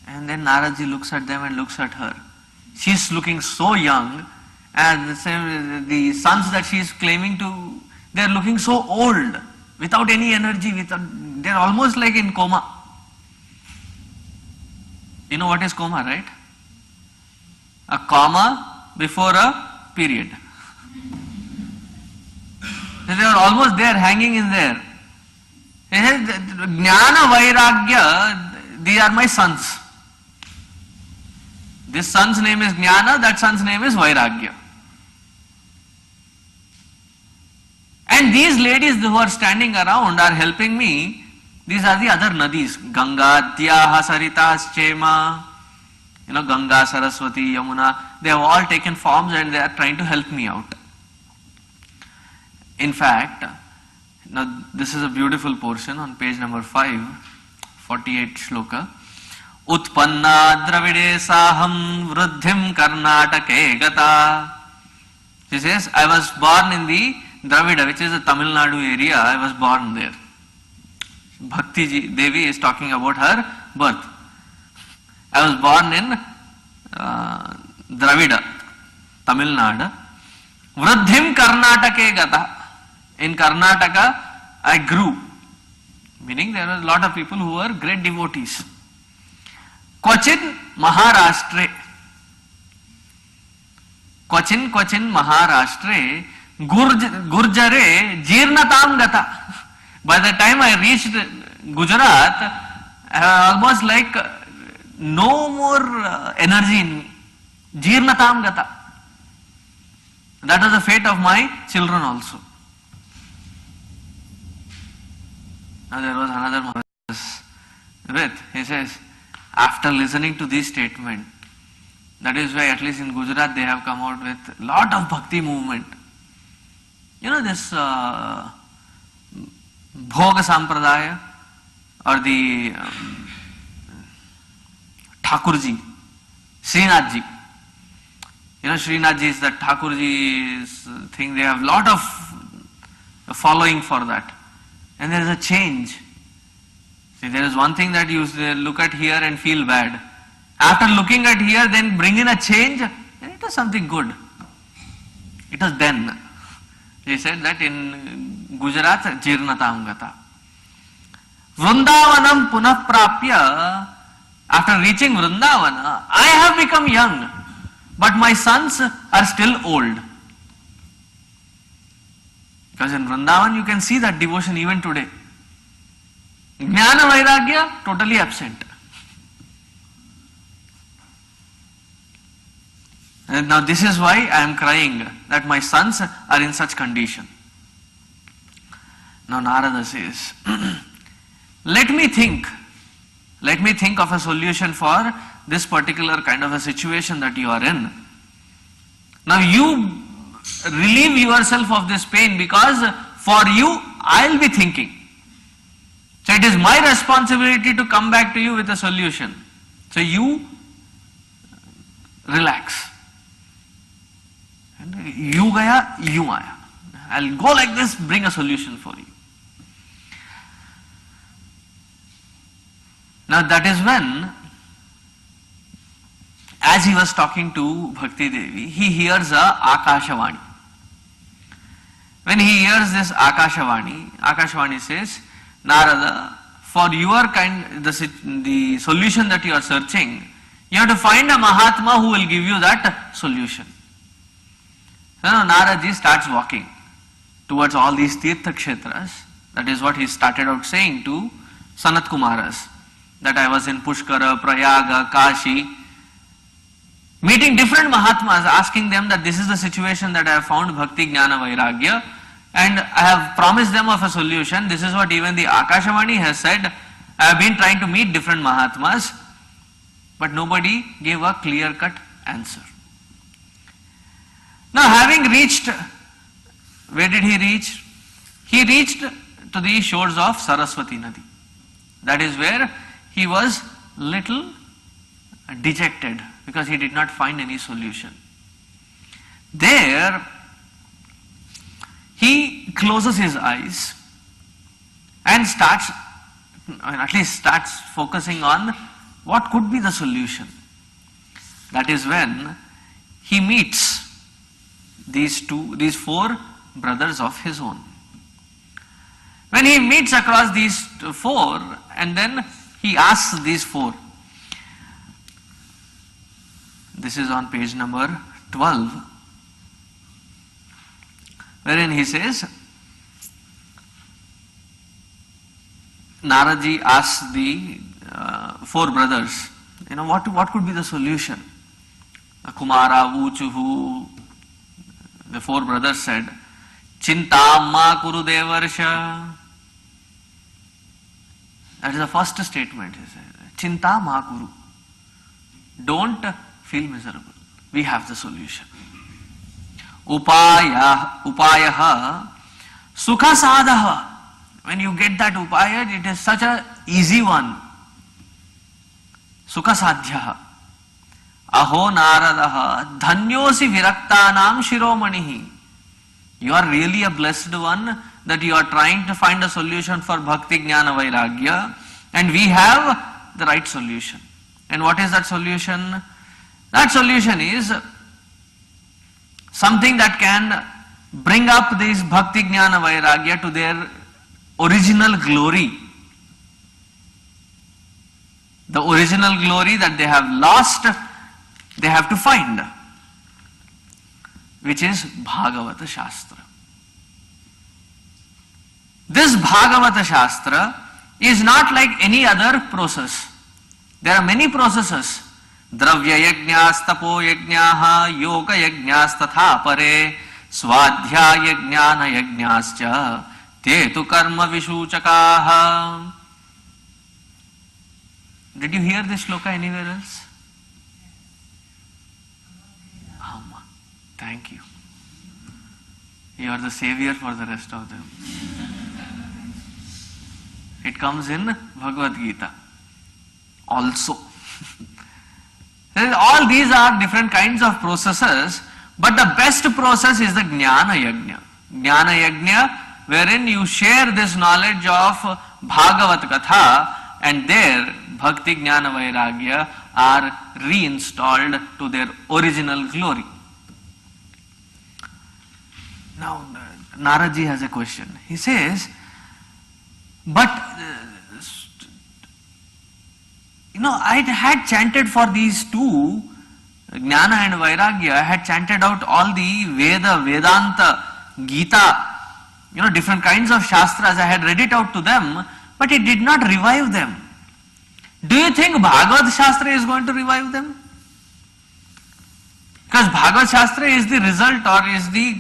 And then Naraji looks at them and looks at her. She's looking so young, and the sons that she is claiming to, they are looking so old. without any energy, they're almost like in coma. You know what is coma, right? A comma before a period. They are almost there, hanging in there. Jnana Vairagya, these are my sons. This son's name is Jnana, that son's name is Vairagya. And these ladies who are standing around are helping me. These are the other nadis. Ganga, Tyaha, Saritas, Chema, Ganga, Saraswati, Yamuna. They have all taken forms and they are trying to help me out. In fact, now this is a beautiful portion on page number 5, 48 shloka. Utpanna Dravide Saham Vruddhim Karnatake Gata. She says, I was born in the Dravida, which is the Tamil Nadu area. I was born there. Bhakti Devi is talking about her birth. I was born in Dravida, Tamil Nadu. Vruddhim Karnatake Gata. In Karnataka, I grew. Meaning there were a lot of people who were great devotees. Kwachin Maharashtre. Kwachin Maharashtre. Gurjare Jirnatam Gata. By the time I reached Gujarat, I had almost like no more energy in me. Jirnatam Gata. That was the fate of my children also. Now there was another Maharaj. He says, after listening to this statement, that is why at least in Gujarat they have come out with a lot of bhakti movement. You know this Bhoga Sampradaya or the Thakurji, Srinathji. You know Srinathji is the Thakurji's thing. They have a lot of following for that. And there is a change. See, there is one thing that you look at here and feel bad. After looking at here, then bring in a change, then it was something good. It was then. He said that in Gujarat, Jirnatam Gata. Vrindavanam punah prapya. After reaching Vrindavana, I have become young, but my sons are still old. Because in Vrindavan you can see that devotion even today. Jnana Vairagya totally absent. And now this is why I am crying that my sons are in such condition. Now Narada says, let me think of a solution for this particular kind of a situation that you are in. Now you relieve yourself of this pain because for you I will be thinking. So it is my responsibility to come back to you with a solution. So you relax. And you gaya, you aaya. I'll go like this, bring a solution for you. Now that is when, as he was talking to Bhakti Devi, he hears a Akashavani. When he hears this Akashavani says, Narada, for your kind, the solution that you are searching, you have to find a Mahatma who will give you that solution. So Naradaji starts walking towards all these Tirtha Kshetras. That is what he started out saying to Sanat Kumaras. That I was in Pushkara, Prayaga, Kashi, meeting different Mahatmas, asking them that this is the situation that I have found Bhakti, Jnana, Vairagya, and I have promised them of a solution. This is what even the Akashavani has said. I have been trying to meet different Mahatmas, but nobody gave a clear-cut answer. Now having reached, where did he reach? He reached to the shores of Saraswati Nadi. That is where he was little dejected because he did not find any solution. There he closes his eyes and starts focusing on what could be the solution. That is when he meets these four brothers of his own. When he meets across these four, and then he asks these four. This is on page number 12, wherein he says, Naraji asks the four brothers, what could be the solution? Kumara, Uchuhu, the four brothers said, Chinta ma kuru devarsha. That is the first statement. He said, Chinta ma kuru. Don't feel miserable. We have the solution. Upayaha sukha sadha. When you get that upaya, it is such a easy one. Sukha sadhyaha. Aho naradaha dhanyosi viraktanam shiromanihi. You are really a blessed one that you are trying to find a solution for bhakti, jnana, vairagya, and we have the right solution. And what is that solution? That solution is something that can bring up this bhakti, jnana, vairagya to their original glory. The original glory that they have lost, they have to find, which is Bhagavata Shastra. This Bhagavata Shastra is not like any other process. There are many processes. Dravya yajñas, tapo yajñaha, yoga yajñas tatha pare, swadhyaya jnana yajñascha, te tu karma vishuchakaha. Did you hear this shloka anywhere else? Thank you. You are the savior for the rest of them. It comes in Bhagavad Gita also. All these are different kinds of processes, but the best process is the Jnana Yajna. Jnana Yajna, wherein you share this knowledge of Bhagavat Katha, and there Bhakti, Jnana, Vairagya are reinstalled to their original glory. Now, Naraji has a question. He says, but I had chanted for these two, Jnana and Vairagya, I had chanted out all the Veda, Vedanta, Gita, different kinds of Shastras. I had read it out to them, but it did not revive them. Do you think Bhagavad Shastra is going to revive them? Because Bhagavad Shastra is the result or is the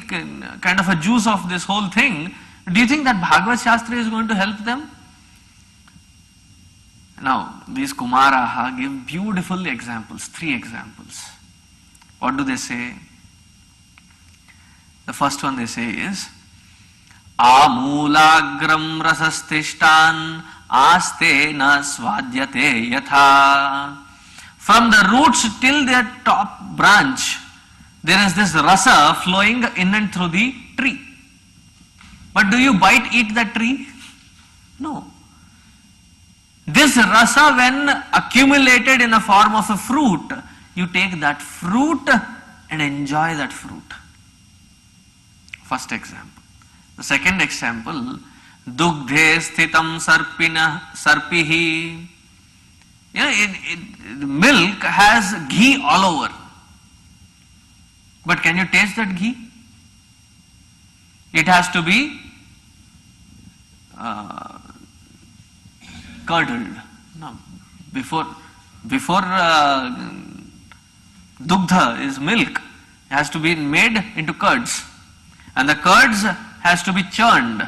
kind of a juice of this whole thing. Do you think that Bhagavad Shastra is going to help them? Now, these Kumaraha give beautiful examples, 3 examples. What do they say? The first one they say is, Amulagram rasastishtan aste na svadyate yatha. From the roots till their top branch, there is this rasa flowing in and through the tree. But do you eat the tree? No. This rasa, when accumulated in the form of a fruit, you take that fruit and enjoy that fruit. First example. The second example, Dugdhe sthitam sarpihi. Milk has ghee all over. But can you taste that ghee? It has to be curdled. No, before dugdha is milk, it has to be made into curds, and the curds has to be churned.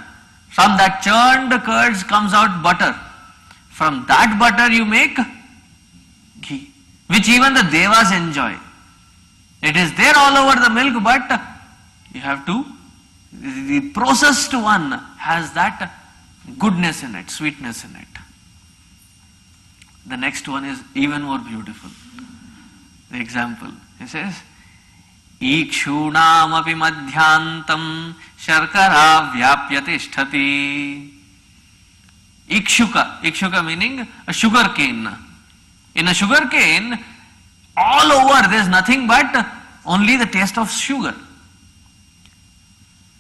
From that churned curds comes out butter. From that butter you make ghee, which even the devas enjoy. It is there all over the milk, but you have to, the processed one has that goodness in it, sweetness in it. The next one is even more beautiful. The example, he says, Ikshunam api madhyantam sharkara vyapyatisthati. Ikshuka meaning a sugar cane. In a sugar cane, all over there is nothing but only the taste of sugar.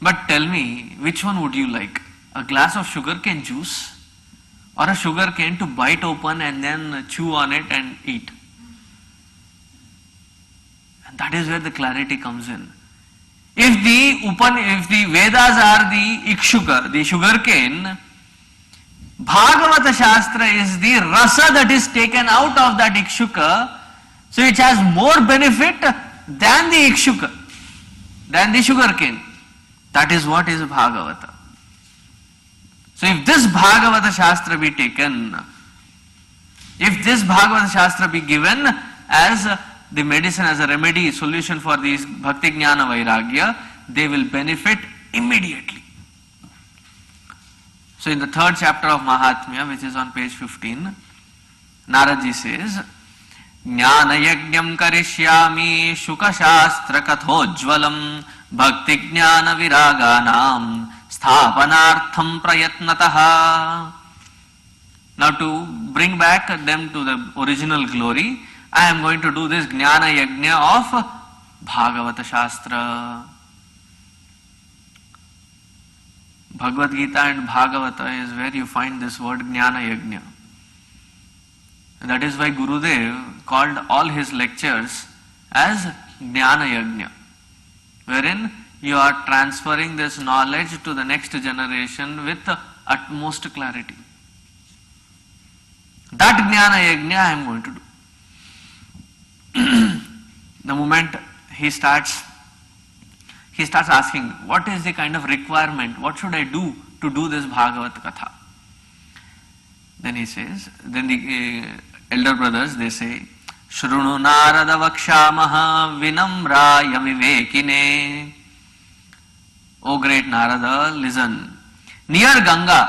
But tell me, which one would you like? a glass of sugarcane juice or a sugarcane to bite open and then chew on it and eat. And that is where the clarity comes in. If the Vedas are the Ikshuka, the sugarcane, Bhagavata Shastra is the rasa that is taken out of that Ikshuka, so it has more benefit than the Ikshuka, than the sugarcane. That is what is Bhagavata. So if this Bhagavata Shastra be taken, if this Bhagavata Shastra be given as the medicine, as a remedy, solution for these Bhakti Jnana Vairagya, they will benefit immediately. So in the third chapter of Mahatmya, which is on page 15, Naradji says, Jnana Yajnam Karishyami Shuka Shastra Kathojvalam Bhakti Jnana Viraganam Sthapanartham Prayatnataha. Now to bring back them to the original glory, I am going to do this Jnana Yajna of Bhagavata Shastra. Bhagavad Gita and Bhagavata is where you find this word Jnana Yajna. And that is why Gurudev called all his lectures as Jnana Yajna, wherein you are transferring this knowledge to the next generation with utmost clarity. That Jnana Yajna I am going to do. The moment he starts asking, what is the kind of requirement, what should I do to do this Bhagavat Katha? Then he says, then the elder brothers, they say, Shrunu Narada Vakshamaha Vinamraya Vivekine. O great Narada, listen. Near Ganga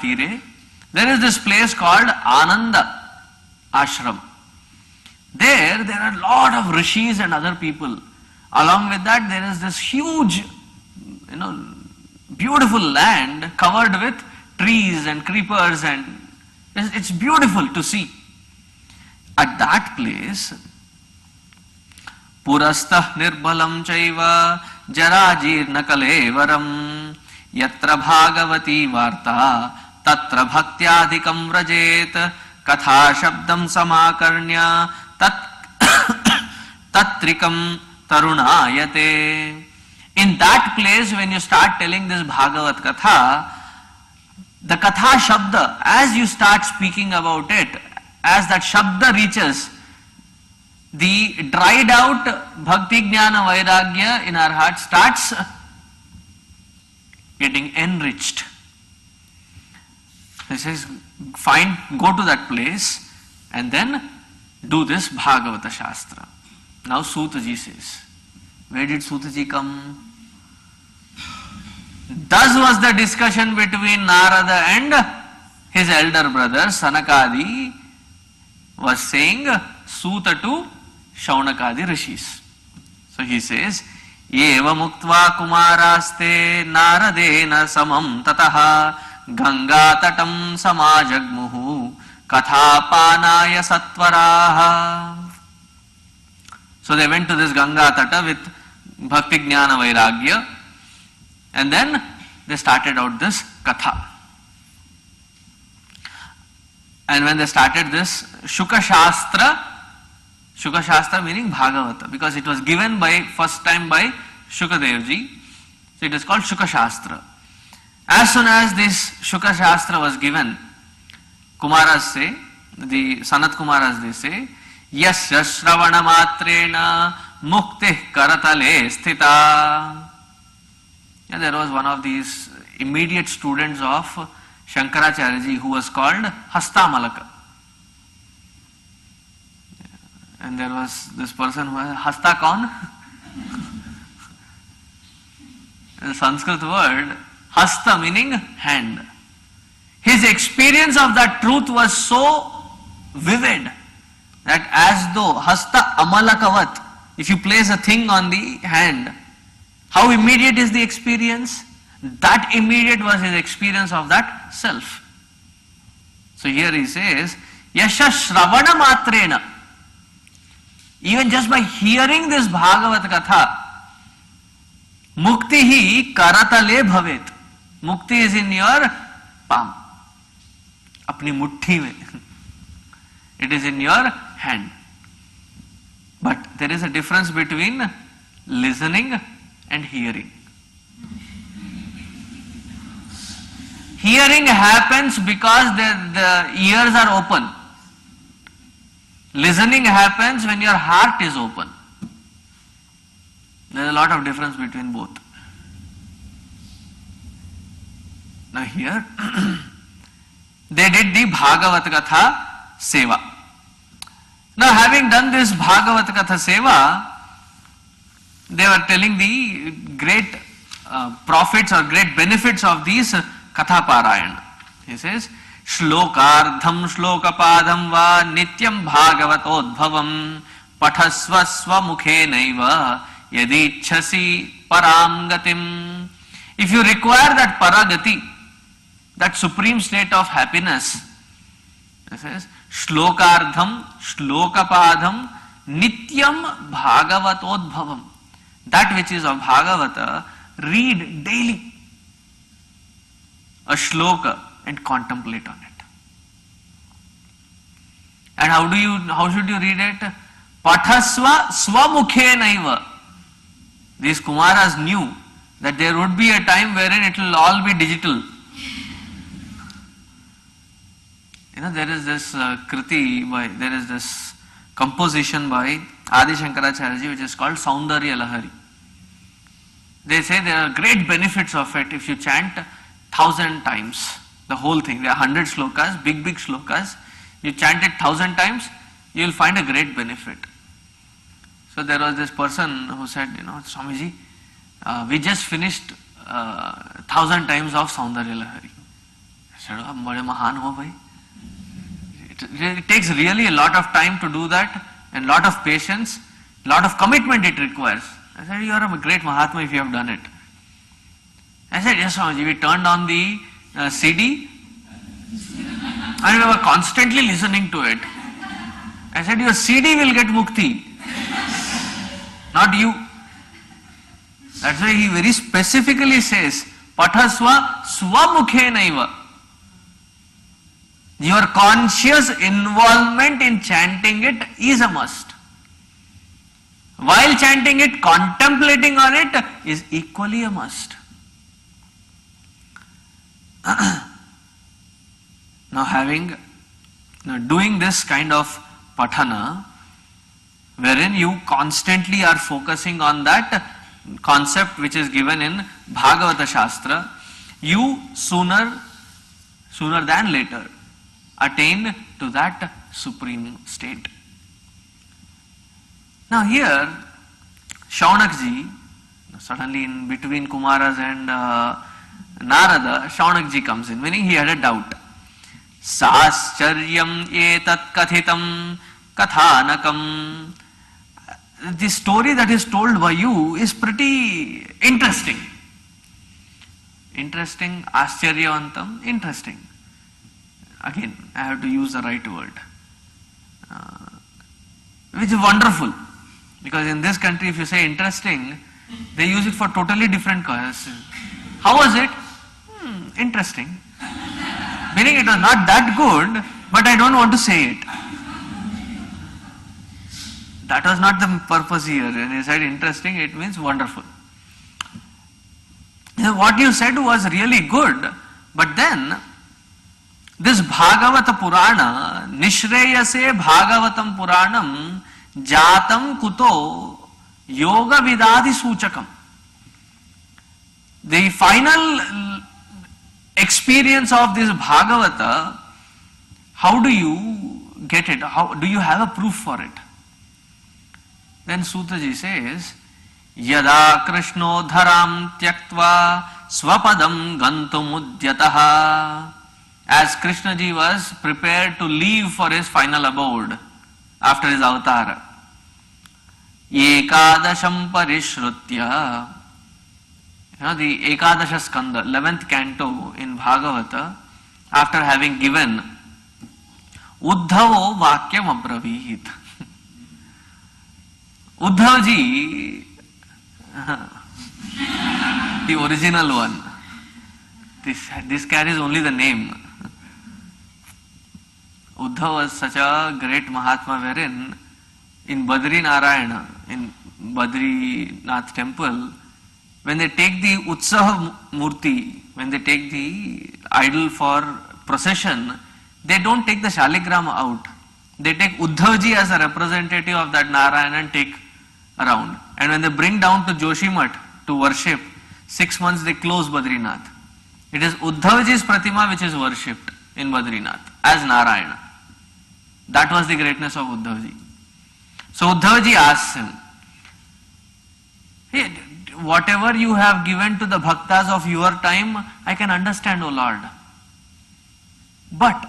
Tire, there is this place called Ananda Ashram. There are a lot of rishis and other people. Along with that, there is this huge, beautiful land covered with trees and creepers, and it's beautiful to see. At that place, Purastah Nirbalam Chaiva Jarajirna Kalevaram Yatra Bhagavati Varta Tatra Bhaktyadhikam Vrajet Katha Shabdam Samakarnya Tatrikam Tarunayate. In that place, when you start telling this Bhagavat Katha, the Katha Shabda, as you start speaking about it, as that Shabda reaches, the dried out Bhakti Jnana Vairagya in our heart starts getting enriched. He says, go to that place and then do this Bhagavata Shastra. Now Sutaji says, where did Sutaji come? Thus was the discussion between Narada and his elder brother Sanakadi was saying Suta to Shaunakadi Rishis. So he says, Eva muktva kumaraste naradena samam tataha Ganga tatam samajagmuhu katha panaya satvaraha. So they went to this Ganga tata with Bhakti Jnana Vairagya, and then they started out this Katha. And when they started this Shuka Shastra meaning Bhagavata, because it was given first time by Shukadev ji, so it is called Shuka Shastra. As soon as this Shuka Shastra was given, Kumaras say, the Sanat Kumaras they say, Yasya Shravana Matrena Muktih Karatale Sthita. And there was one of these immediate students of Shankaracharya ji who was called Hastamalaka. And there was this person who was Hasta Kaun? The Sanskrit word Hasta meaning hand. His experience of that truth was so vivid that as though Hasta Amalakavat, if you place a thing on the hand, how immediate is the experience? That immediate was his experience of that self. So here he says, Yasha Shravana Matrena. Even just by hearing this Bhagavat Katha, Muktihi Karatale Bhavet. Mukti is in your palm. Apni muट्ठी में. It is in your hand. But there is a difference between listening and hearing. Hearing happens because the ears are open. Listening happens when your heart is open. There is a lot of difference between both. Now here, they did the Bhagavat Katha Seva. Now having done this Bhagavat Katha Seva, they were telling the great profits or great benefits of these Katha Parayana. He says, Shlokardham shlokapadam va nityam bhagavatodbhavam pathasva swamukhenaiva yadichhasi paramgatim. If you require that paragati, that supreme state of happiness, he says, Shlokardham shlokapadam nityam bhagavatodbhavam. That which is of Bhagavata, read daily a shloka and contemplate on it. And how should you read it? Pathasva swamukhenaiva. These Kumaras knew that there would be a time wherein it will all be digital. There is this there is this composition by Adi Shankaracharya ji which is called Saundarya Lahari. They say there are great benefits of it if you chant 1,000 times. The whole thing, there are 100 shlokas, big shlokas. You chant it 1,000 times, you will find a great benefit. So there was this person who said, Swamiji, we just finished 1,000 times of Saundarya Lahari. I said, bade mahan ho bhai. It takes really a lot of time to do that and lot of patience, lot of commitment it requires. I said, you are a great Mahatma if you have done it. I said, yes Swamiji, we turned on the CD and we were constantly listening to it. I said, your CD will get mukti, not you. That's why he very specifically says, Pathasva swamukhenaiva. Your conscious involvement in chanting it is a must. While chanting it, contemplating on it is equally a must. Now doing this kind of pathana, wherein you constantly are focusing on that concept which is given in Bhagavata Shastra, you sooner than later attain to that supreme state. Now here, Shaunakji, suddenly in between Kumaras and Narada, Shaunakji comes in, meaning he had a doubt. Sascharya etat kathitam kathanakam. The story that is told by you is pretty interesting. Interesting, ascharyavantam, interesting. Again, I have to use the right word. Which is wonderful. Because in this country, if you say interesting, they use it for totally different causes. How was it? Interesting. Meaning it was not that good, but I don't want to say it. That was not the purpose here. When you said interesting, it means wonderful. What you said was really good, but then this Bhagavata Purana, Nishreyase Bhagavatam Puranam, Jatam Kuto Yoga Vidadi Suchakam. The final experience of this Bhagavata, how do you get it? How do you have a proof for it? Then Sutaji says, Yada Krishno Dharam Tyaktva Swapadam Gantumudhyataha. As Krishnaji was prepared to leave for his final abode after his avatar. Ekadasham Parishrutya. The Ekadasha Skanda, 11th canto in Bhagavata, after having given Uddhavo Vakyam Abravit. Uddhavji, the original one, This carries only the name. Uddhava was such a great Mahatma wherein in Badri Narayana, in Badrinath temple, when they take the Utsaha Murti, when they take the idol for procession, they don't take the Shaligrama out. They take Uddhavji as a representative of that Narayana and take around. And when they bring down to Joshimath to worship, 6 months they close Badrinath. It is Uddhavji's Pratima which is worshipped in Badrinath as Narayana. That was the greatness of Uddhavji. So Uddhavji asks him, hey, whatever you have given to the bhaktas of your time, I can understand, O Lord. But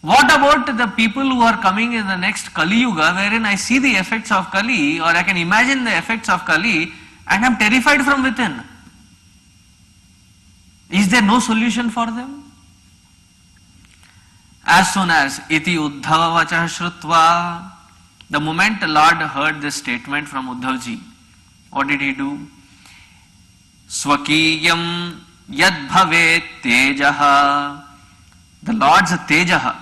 what about the people who are coming in the next Kali Yuga, wherein I see the effects of Kali, or I can imagine the effects of Kali, and I am terrified from within? Is there no solution for them? As soon as iti Uddhava vachah shrutva, the moment the Lord heard this statement from Uddhavji, what did he do? Swakiyam yad bhavet tejaha. The Lord's tejaha,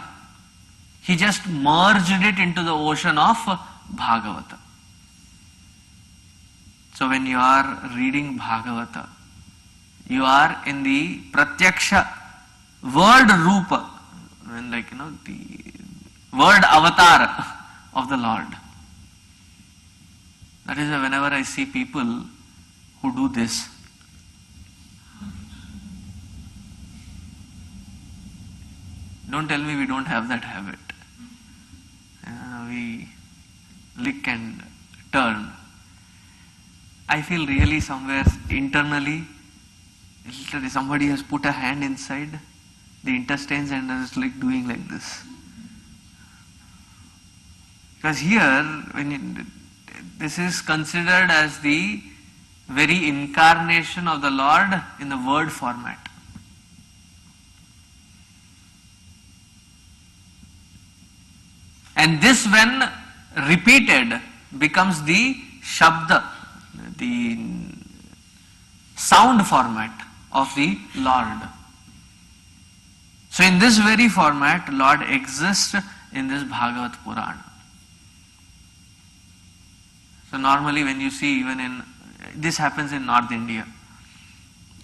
he just merged it into the ocean of Bhagavata. So when you are reading Bhagavata, you are in the pratyaksha word rupa, the word avatar of the Lord. That is why whenever I see people who do this, don't tell me we don't have that habit. We lick and turn. I feel really somewhere internally, somebody has put a hand inside the intestines and is like doing like this. Because here, this is considered as the very incarnation of the Lord in the word format. And this, when repeated, becomes the Shabda, the sound format of the Lord. So in this very format, Lord exists in this Bhagavat Purana. So normally when you see, even in, this happens in North India,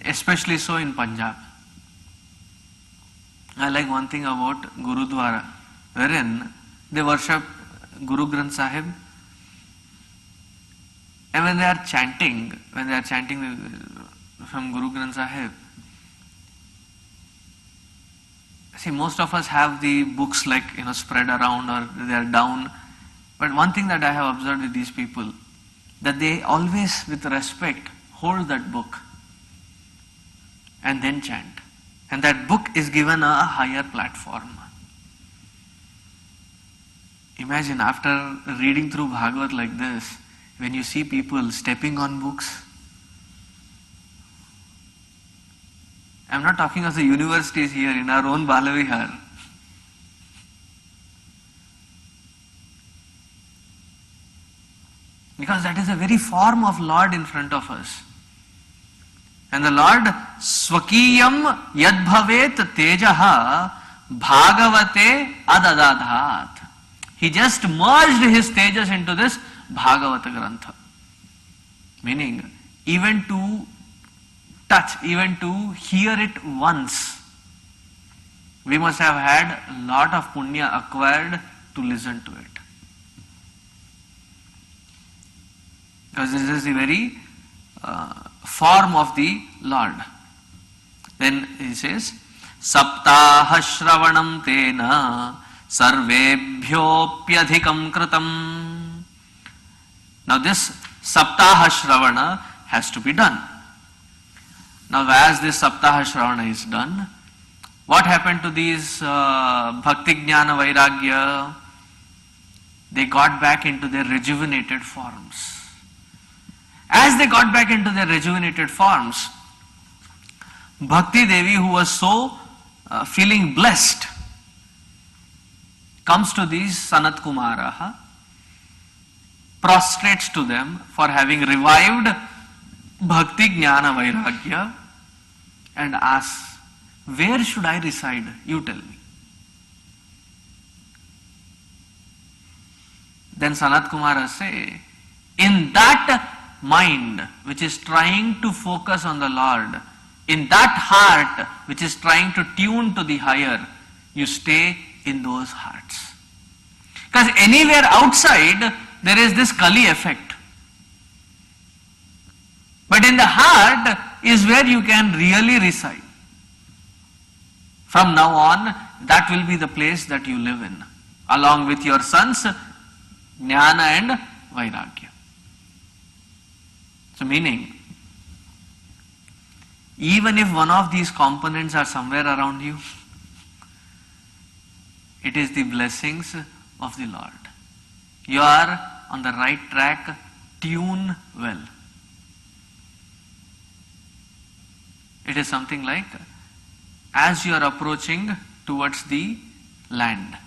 especially so in Punjab. I like one thing about Gurudwara, wherein they worship Guru Granth Sahib, and when they are chanting from Guru Granth Sahib, see, most of us have the books like spread around or they are down. But one thing that I have observed with these people, that they always with respect hold that book and then chant. And that book is given a higher platform. Imagine after reading through Bhagavat like this, when you see people stepping on books. I am not talking of the universities here, in our own Balavihar. Because that is a very form of Lord in front of us. And the Lord, Swakiyam yadbhavet tejaha bhagavate adadadhat. He just merged his tejas into this Bhagavata Grantha. Meaning, even to touch, even to hear it once, we must have had a lot of punya acquired to listen to it. Because this is the very form of the Lord. Then he says, Saptaha Shravanam Tena Sarvebhyopyadhikam Kritam. Now this Saptaha Shravana has to be done. Now as this Saptaha Shravana is done, what happened to these Bhakti Jnana Vairagya? They got back into their rejuvenated forms. As they got back into their rejuvenated forms, Bhakti Devi, who was so feeling blessed, comes to these Sanat Kumaraha, prostrates to them for having revived Bhakti Jnana Vairagya, and asks, where should I reside? You tell me. Then Sanat Kumara say, in that mind which is trying to focus on the Lord, in that heart which is trying to tune to the higher, you stay in those hearts. Because anywhere outside, there is this Kali effect. But in the heart is where you can really reside. From now on, that will be the place that you live in, along with your sons, Jnana and Vairagya. So meaning, even if one of these components are somewhere around you, it is the blessings of the Lord. You are on the right track, tune well. It is something like, as you are approaching towards the land,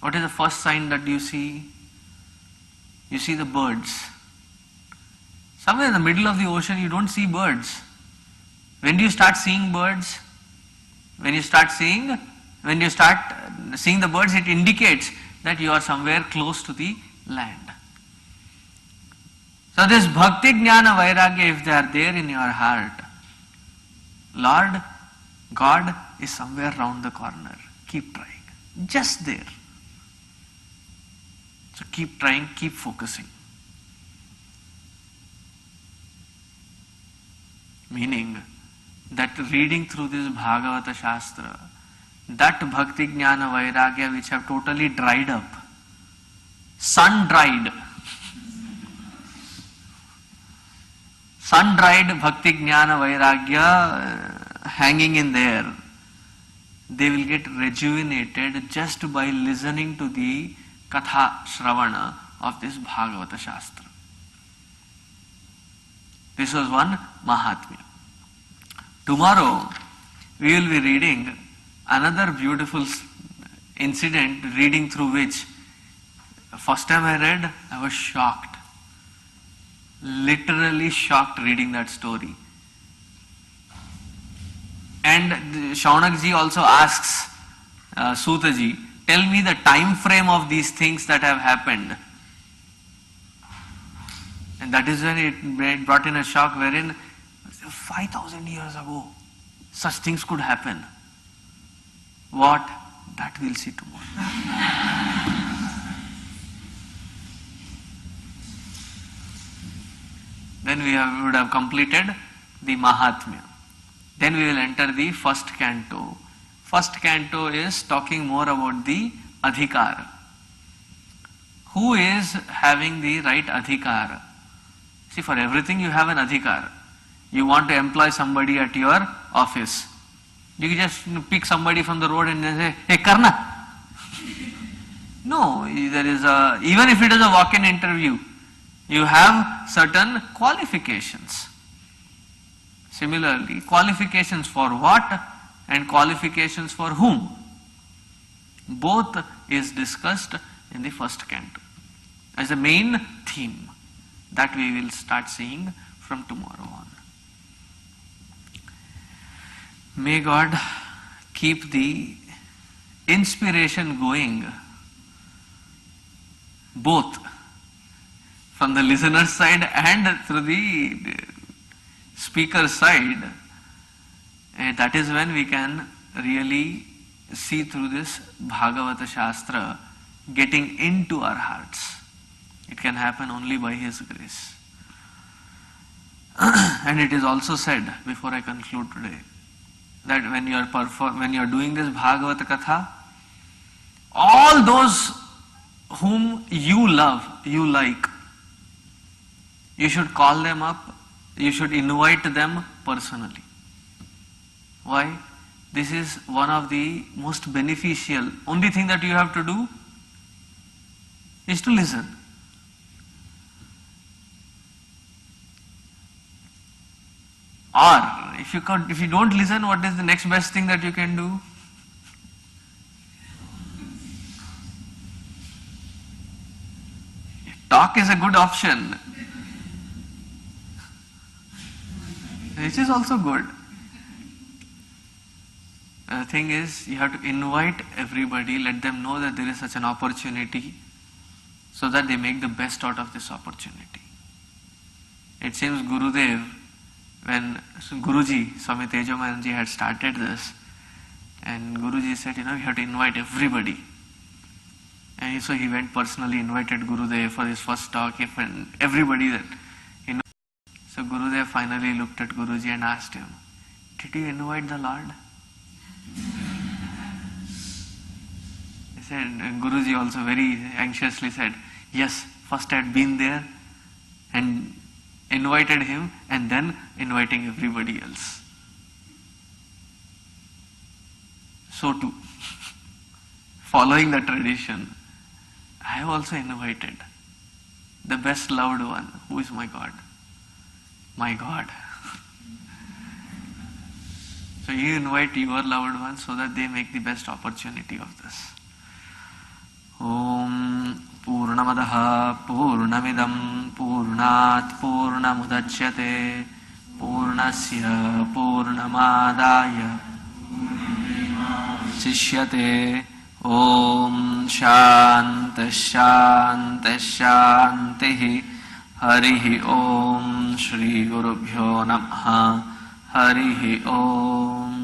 what is the first sign that you see? You see the birds. Somewhere in the middle of the ocean you don't see birds. When do you start seeing birds? When you start seeing the birds, it indicates that you are somewhere close to the land. So this Bhakti, Jnana, Vairagya, if they are there in your heart, Lord, God is somewhere round the corner. Keep trying. Just there. So keep trying, keep focusing. Meaning that reading through this Bhagavata Shastra, that Bhakti, Jnana, Vairagya which have totally dried up, sun-dried Bhakti, Jnana, Vairagya hanging in there, they will get rejuvenated just by listening to the Katha Shravana of this Bhagavata Shastra. This was one Mahatmya. Tomorrow we will be reading another beautiful incident, reading through which first time I read, I was shocked. Literally shocked reading that story. And Shaunakji also asks Sutaji, tell me the time frame of these things that have happened. And that is when it brought in a shock wherein 5,000 years ago such things could happen. What? That we'll see tomorrow. Then we would have completed the Mahatmya. Then we will enter the first canto. First canto is talking more about the Adhikara. Who is having the right Adhikara? See, for everything you have an Adhikara. You want to employ somebody at your office. You can just pick somebody from the road and say, hey, Karna. No, there is even if it is a walk-in interview, you have certain qualifications. Similarly, qualifications for what and qualifications for whom, both is discussed in the first canto as a main theme that we will start seeing from tomorrow on. May God keep the inspiration going both from the listener's side and through the speaker's side. And that is when we can really see through this Bhagavata Shastra getting into our hearts. It can happen only by His grace. And it is also said, before I conclude today, that when you are doing this Bhagavata Katha, all those whom you love, you like, you should call them up, you should invite them personally. Why? This is one of the most beneficial. Only thing that you have to do is to listen. Or if you don't listen, what is the next best thing that you can do? Talk is a good option, which is also good. The thing is, you have to invite everybody, let them know that there is such an opportunity, so that they make the best out of this opportunity. It seems Gurudev, when Guruji, Swami Tejomayanji had started this, and Guruji said, you have to invite everybody. And so he went personally, invited Gurudev for his first talk, and everybody that, So Gurudev finally looked at Guruji and asked him, did you invite the Lord? He said, and Guruji also very anxiously said, yes, first I had been there and invited him, and then inviting everybody else. So too, following the tradition, I have also invited the best loved one, who is my God. My God. So you invite your loved ones so that they make the best opportunity of this. Om Purnamadaha Purnamidam Purnat Purnamudachyate Purnasya Purnamadaya Sishyate. Om Shanta Shanta Shantihi. Harihi Om Shri Gurubhyo Namaha. Harihi Om.